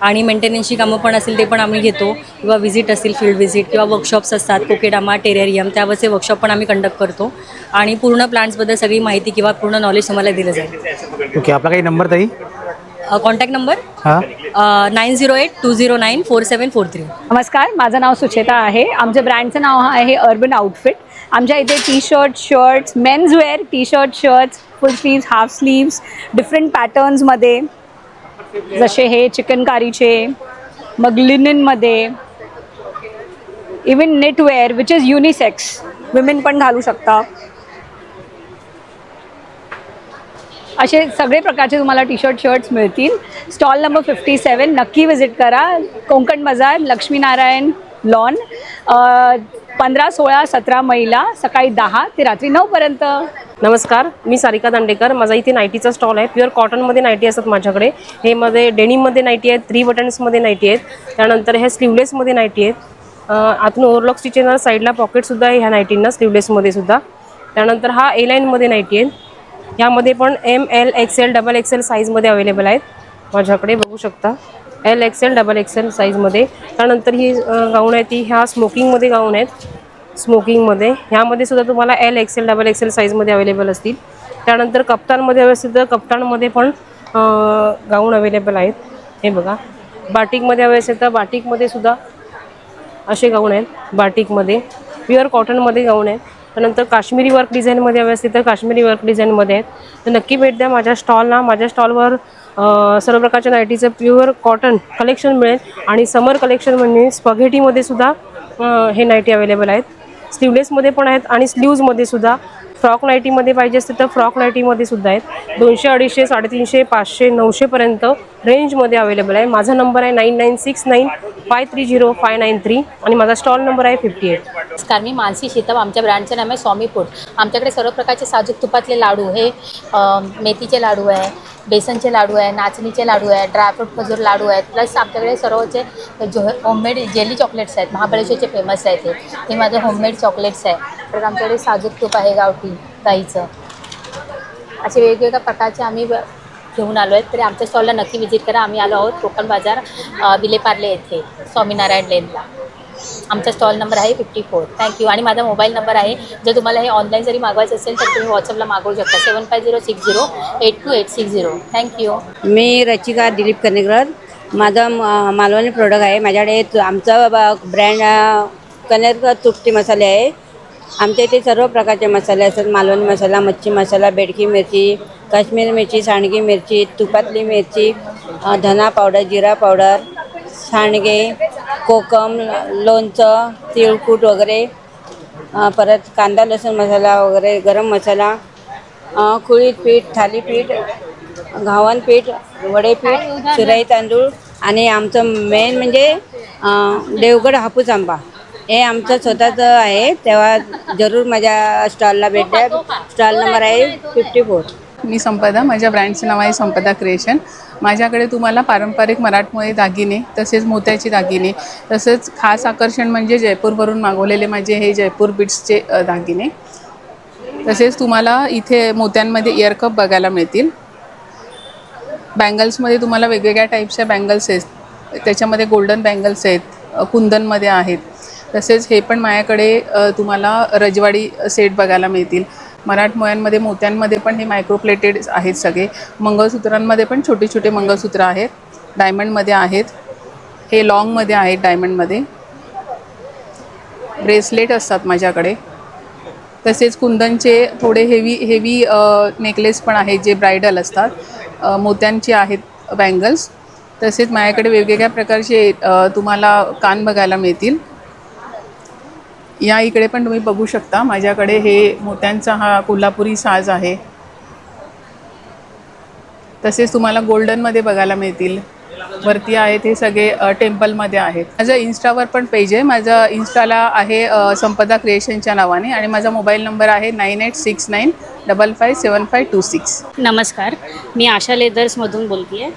आणि मेंटेनन्सची कामं पण असेल ते पण आम्ही घेतो, किंवा व्हिजिट असेल, फील्ड व्हिजिट किंवा वर्कशॉप्स असतात, कोकेडामा, टेरेरियम, त्यावरचे वर्कशॉप पण आम्ही कंडक्ट करतो आणि पूर्ण प्लांट्सबद्दल सगळी माहिती किंवा पूर्ण नॉलेज तुम्हाला दिलं जाईल. ओके, आपला काही नंबर ताई? कॉन्टॅक्ट नंबर हां 9082094743. नमस्कार, माझं नाव सुचेता आहे. आमच्या ब्रँडचं नाव आहे अर्बन आउटफिट. आमच्या इथे t-shirt, shirts, men's wear t-shirt, shirts, full sleeves, half sleeves, different पॅटर्न्समध्ये, जसे हे चिकनकारीचे, मग लिनिनमध्ये, even net wear which is unisex, women पण घालू शकता. असे सगळे प्रकारचे तुम्हाला टी-शर्ट, शर्ट्स मिळतील. स्टॉल नंबर 57 नक्की व्हिजिट करा. कोकण बाजार, लक्ष्मीनारायण लॉन, 15, 16, 17 महिला, सकाळी 10 ते रात्री 9 पर्यंत. नमस्कार, मी सारिका दांडेकर. माझा इथे नाईटीचा स्टॉल आहे. प्युअर कॉटनमध्ये नाईटी असतात माझ्याकडे. हे मध्ये डेनिममध्ये नाईटी आहेत, 3 बटन्समध्ये नाईटी आहेत, त्यानंतर हे स्लीवलेसमध्ये नाईटी आहेत. आतून ओव्हरलॉक स्टिच येणार, साईडला पॉकेटसुद्धा आहे ह्या नाईटींना स्लीवलेसमध्ये सुद्धा. त्यानंतर हा ए लाईनमध्ये नाईटी आहेत. यामध्ये पण ML, XL, XXL साईजमध्ये अवेलेबल आहेत माझ्याकडे, बघू शकता. L, XL, XXL साईजमध्ये. त्यानंतर ही गाऊन आहे ती ह्या स्मोकिंगमध्ये गाऊन आहेत, स्मोकिंगमध्ये. ह्यामध्ये सुद्धा तुम्हाला L, XL, XXL साईजमध्ये अवेलेबल असतील. त्यानंतर कप्तानमध्ये हवे असेल तर कप्तानमध्ये पण गाऊन अवेलेबल आहेत. हे बघा. बाटिकमध्ये हवे असेल तर बाटिकमध्ये सुद्धा असे गाऊन आहेत. बाटिकमध्ये प्युअर कॉटनमध्ये गाऊन आहेत. त्यानंतर काश्मीरी वर्क डिझाईनमध्ये हवे असतील तर काश्मीरी वर्क डिझाईनमध्ये आहेत. तर नक्की भेट द्या माझ्या स्टॉलला. माझ्या स्टॉलवर सर्व प्रकारच्या नाईटीचं प्युअर कॉटन कलेक्शन मिळेल आणि समर कलेक्शन म्हणजे स्पघेटीमध्ये सुद्धा हे नाईटी अवेलेबल आहेत. स्लीवलेसमध्ये पण आहेत आणि स्लीव्जमध्ये सुद्धा. फ्रॉक नाईटीमध्ये पाहिजे असतील तर फ्रॉक नाईटीमध्ये सुद्धा आहेत. 200, 250, 350, 500, 900पर्यंत रेंजमध्ये अवेलेबल आहे. माझा नंबर आहे 9969530593 आणि माझा स्टॉल नंबर आहे 58. नमस्कार, मी मानसी शीतम. आमच्या ब्रँडचं नाव आहे स्वामी फूड. आमच्याकडे सर्व प्रकारचे साजूक तुपातले लाडू, हे मेथीचे लाडू आहे, बेसनचे लाडू आहे, नाचणीचे लाडू आहे, ड्रायफ्रूट खजूर लाडू आहेत. प्लस आमच्याकडे सर्वचे जो होममेड जेली चॉकलेट्स आहेत, महाबळेश्वरचे फेमस आहेत ते माझे होममेड चॉकलेट्स आहे. तर आमच्याकडे साजूक तूप आहे गावठी गाईचं. असे वेगवेगळ्या प्रकारचे आम्ही घेऊन आलो आहेत. तरी आमच्या स्टॉलला नक्की व्हिजिट करा. आम्ही आलो आहोत कोकण बाजार विलेपार्ले येथे, स्वामीनारायण लेनला. आमचा स्टॉल नंबर आहे 54. थँक्यू. आणि माझा मोबाईल नंबर आहे. जर तुम्हाला हे ऑनलाईन जरी मागवायचं असेल तर तुम्ही व्हॉट्सअपला मागवू शकता, 7506082860. थँक्यू. मी रचिका दिलीप कनेकर. माझा मालवणी प्रोडक्ट आहे. माझ्याकडे आमचा ब्रँड कनेरकर तृप्ती मसाले आहे. आमच्या इथे सर्व प्रकारचे मसाले असतात. मालवणी मसाला, मच्छी मसाला, बेडकी मिरची, काश्मीरी मिरची, सांडगी मिरची, तुपातली मिरची, धना पावडर, जिरा पावडर, सांडगे, कोकम, लोणचं, तिळकूट वगैरे, परत कांदा लसूण मसाला वगैरे, गरम मसाला, कुळीत पीठ, थालीपीठ, घावन पीठ, वडेपीठ, सुराई तांदूळ आणि आमचं मेन म्हणजे देवगड हापूस आंबा हे आमचं स्वतःचं आहे. तेव्हा जरूर माझ्या स्टॉलला भेट द्या. स्टॉल नंबर आहे 54. मी संपदा, माझ्या ब्रँडचं नाव आहे संपदा क्रिएशन. माझ्याकडे तुम्हाला पारंपरिक मराठमोळी दागिने, तसेच मोत्याचे दागिने, तसेच खास आकर्षण म्हणजे जयपूरवरून मागवलेले माझे हे जयपूर बीट्सचे दागिने. तसेच तुम्हाला इथे मोत्यांमध्ये इयरकप बघायला मिळतील. बँगल्समध्ये तुम्हाला वेगवेगळ्या टाईपच्या बँगल्स आहेत. त्याच्यामध्ये गोल्डन बँगल्स आहेत, कुंदनमध्ये आहेत. तसेच हे पण माझ्याकडे तुम्हाला रजवाडी सेट बघायला मिळतील. मराठमोळ्यांमध्ये मोत्यांमध्ये पण हे मायक्रोप्लेटेड आहेत सगळे. मंगळसूत्रांमध्ये पण छोटे छोटे मंगळसूत्र आहेत, डायमंडमध्ये आहेत, हे लॉंगमध्ये आहेत, डायमंडमध्ये ब्रेसलेट असतात माझ्याकडे. तसेच कुंदनचे थोडे हेवी नेकलेस पण आहेत जे ब्रायडल असतात. मोत्यांचे आहेत बँगल्स. तसेच माझ्याकडे वेगवेगळ्या प्रकारचे तुम्हाला कान बघायला मिळतील. या इकडे पण तुम्ही बघू शकता, माझ्याकडे हे मोत्यांचा हा कोल्हापुरी साज आहे. तसेच तुम्हाला गोल्डनमध्ये बघायला मिळतील. वरती आहेत हे सगळे टेम्पलमध्ये आहेत. माझं इन्स्टावर पण पेज आहे. माझं इन्स्टाला आहे संपदा क्रिएशनच्या नावाने आणि माझा मोबाईल नंबर आहे 9869557526. नमस्कार, मी आशा लेदर्समधून बोलते आहे.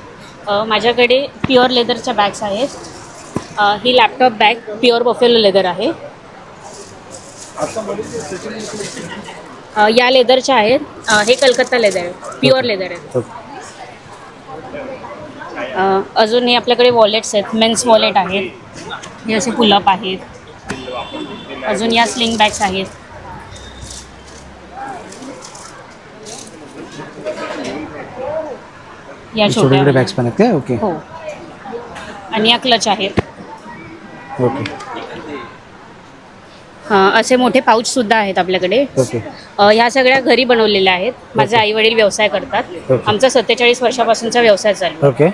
माझ्याकडे प्युअर लेदरच्या बॅग्स आहेत. ही laptop bag pure buffalo leather आहे. या लेदरच्या आहेत. हे कलकत्ता लेदर आहे, प्युअर लेदर आहे. अजून हे आपल्याकडे वॉलेट्स आहेत, मेन्स वॉलेट आहेत. हे असे पुलअप आहेत. अजून या स्लिंग बॅग्स आहेत. या छोट्या बॅग्स पण आहेत का? ओके. हो. आणि या क्लच आहेत. ओके. असे मोठे पाऊचसुद्धा आहेत आपल्याकडे. ओके. ह्या सगळ्या घरी बनवलेल्या आहेत. माझे आई वडील व्यवसाय करतात. आमचा 47 वर्षापासूनचा व्यवसाय चालू. ओके.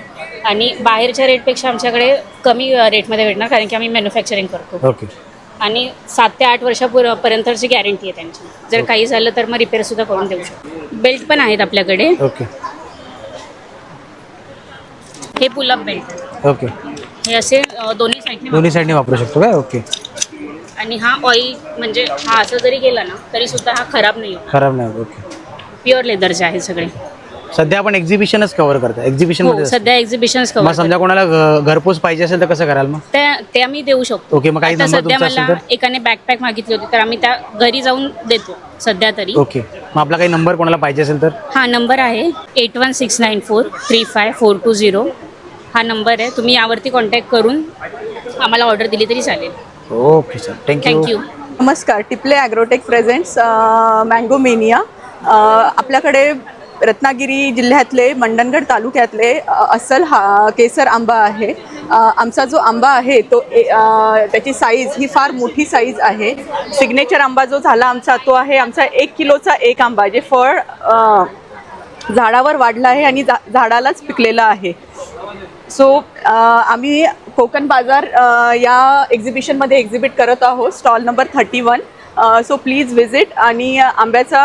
आणि बाहेरच्या रेटपेक्षा आमच्याकडे कमी रेटमध्ये भेटणार, कारण की आम्ही मॅन्युफॅक्चरिंग करतो. ओके. आणि 7 ते 8 वर्षापर्यंतची गॅरंटी आहे त्यांची. जर काही झालं तर मग रिपेअरसुद्धा करून देऊ शकतो. बेल्ट पण आहेत आपल्याकडे. ओके. हे पुलअप बेल्ट. ओके. हे असे दोन्ही साईडने वापरू शकतो काय? ओके. आणि हा ऑइल म्हणजे हा असं जरी गेला ना तरी सुद्धा हा खराब नाही होत. खराब नाही. ओके. प्युअर लेदरचे आहेत सगळे. सध्या आपण एक्झिबिशनच कव्हर करतो. एक्झिबिशन सध्या एक्झिबिशन्स कव्हर. मग समजा कोणाला घरपोच पाहिजे असेल तर कसं कराल मग? ते आम्ही देऊ शकतो. ओके. मग काही आता नंबर सध्या तुमचा असेल मला तर? एकाने बॅकपॅक मागितली होती तर आम्ही त्या घरी जाऊन देतो सध्या तरी. ओके. मग आपला काही नंबर कोणाला पाहिजे असेल तर? हा नंबर आहे 8169435420. हा नंबर आहे. तुम्ही यावरती कॉन्टॅक्ट करून आम्हाला ऑर्डर दिली तरी चालेल. Okay sir, thank you. नमस्कार, टिपले ॲग्रोटेक प्रेझेंट्स मँगो मेनिया. आपल्याकडे रत्नागिरी जिल्ह्यातले मंडणगड तालुक्यातले अस्सल केसर आंबा आहे. आमचा जो आंबा आहे तो त्याची साईज ही फार मोठी साईज आहे. सिग्नेचर आंबा जो झाला आमचा तो आहे आमचा 1 किलोचा एक आंबा, जे फळ झाडावर वाढलं आहे आणि झाडालाच पिकलेलं आहे. सो आम्ही कोकण बाजार या एक्झिबिशनमध्ये एक्झिबिट करत आहोत. Stall number 31. So please visit आणि आंब्याचा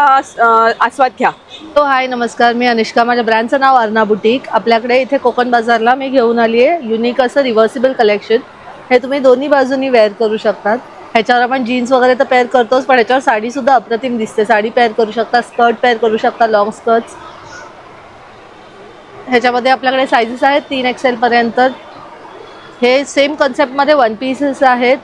आस्वाद घ्या. हाय, नमस्कार, मी अनुष्का. माझ्या ब्रँडचं नाव अर्ना बुटीक. आपल्याकडे इथे कोकण बाजारला मी घेऊन आली आहे युनिक असं रिव्हर्सिबल कलेक्शन. हे तुम्ही दोन्ही बाजूनी वेअर करू शकतात. ह्याच्यावर आपण जीन्स वगैरे तर पेअर करतोच, पण ह्याच्यावर साडीसुद्धा अप्रतिम दिसते. साडी पेअर करू शकता, स्कर्ट पेअर करू शकता, लॉंग स्कर्ट्स. ह्याच्यामध्ये आपल्याकडे साईजेस आहेत 3 XL पर्यंत. हे सेम कन्सेप्टमध्ये 1 पीसेस आहेत.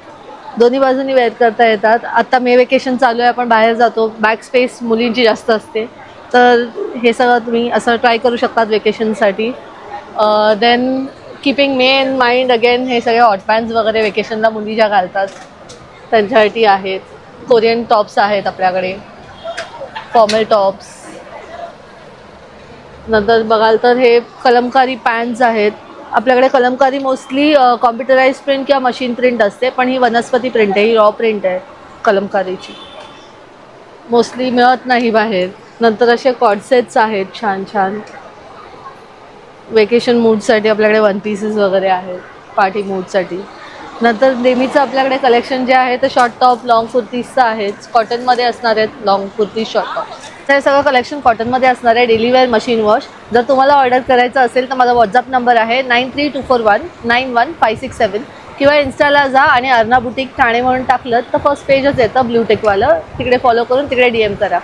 दोन्ही बाजूनी वेअर करता येतात. आत्ता मे वेकेशन चालू आहे, आपण बाहेर जातो, बॅक स्पेस मुलींची जास्त असते, तर हे सगळं तुम्ही असं ट्राय करू शकतात वेकेशनसाठी. Then keeping me in mind again, हे सगळे हॉट पॅन्ट्स वगैरे वेकेशनला मुली ज्या घालतात त्यांच्यासाठी आहेत. कोरियन टॉप्स आहेत आपल्याकडे, फॉर्मल टॉप्स. नंतर बघाल तर हे कलमकारी पॅन्ट्स आहेत आपल्याकडे. कलमकारी मोस्टली कॉम्प्युटराइज प्रिंट किंवा मशीन प्रिंट असते, पण ही वनस्पती प्रिंट आहे, ही रॉ प्रिंट आहे कलमकारीची, मोस्टली मिळत नाही बाहेर. नंतर असे कॉर्डसेट्स आहेत छान छान वेकेशन मूडसाठी. आपल्याकडे 1 पीसेस वगैरे आहेत पार्टी मूडसाठी. नंतर नेहमीचं आपल्याकडे कलेक्शन जे आहे ते शॉर्ट टॉप लॉंग कुर्तीजचं आहे, कॉटनमध्ये असणार आहेत लॉंग कुर्ती शॉर्ट टॉप. तर हे सगळं कलेक्शन कॉटनमध्ये असणार आहे, डेली वेअर मशीन वॉश. जर तुम्हाला ऑर्डर करायचं असेल तर माझा व्हॉट्सअप नंबर आहे 9324191567 किंवा इन्स्टाला जा आणि अर्ना बुटीक ठाणे म्हणून टाकलं तर फर्स्ट पेजच येतं ब्ल्यू टेकवालं, तिकडे फॉलो करून तिकडे DM करा.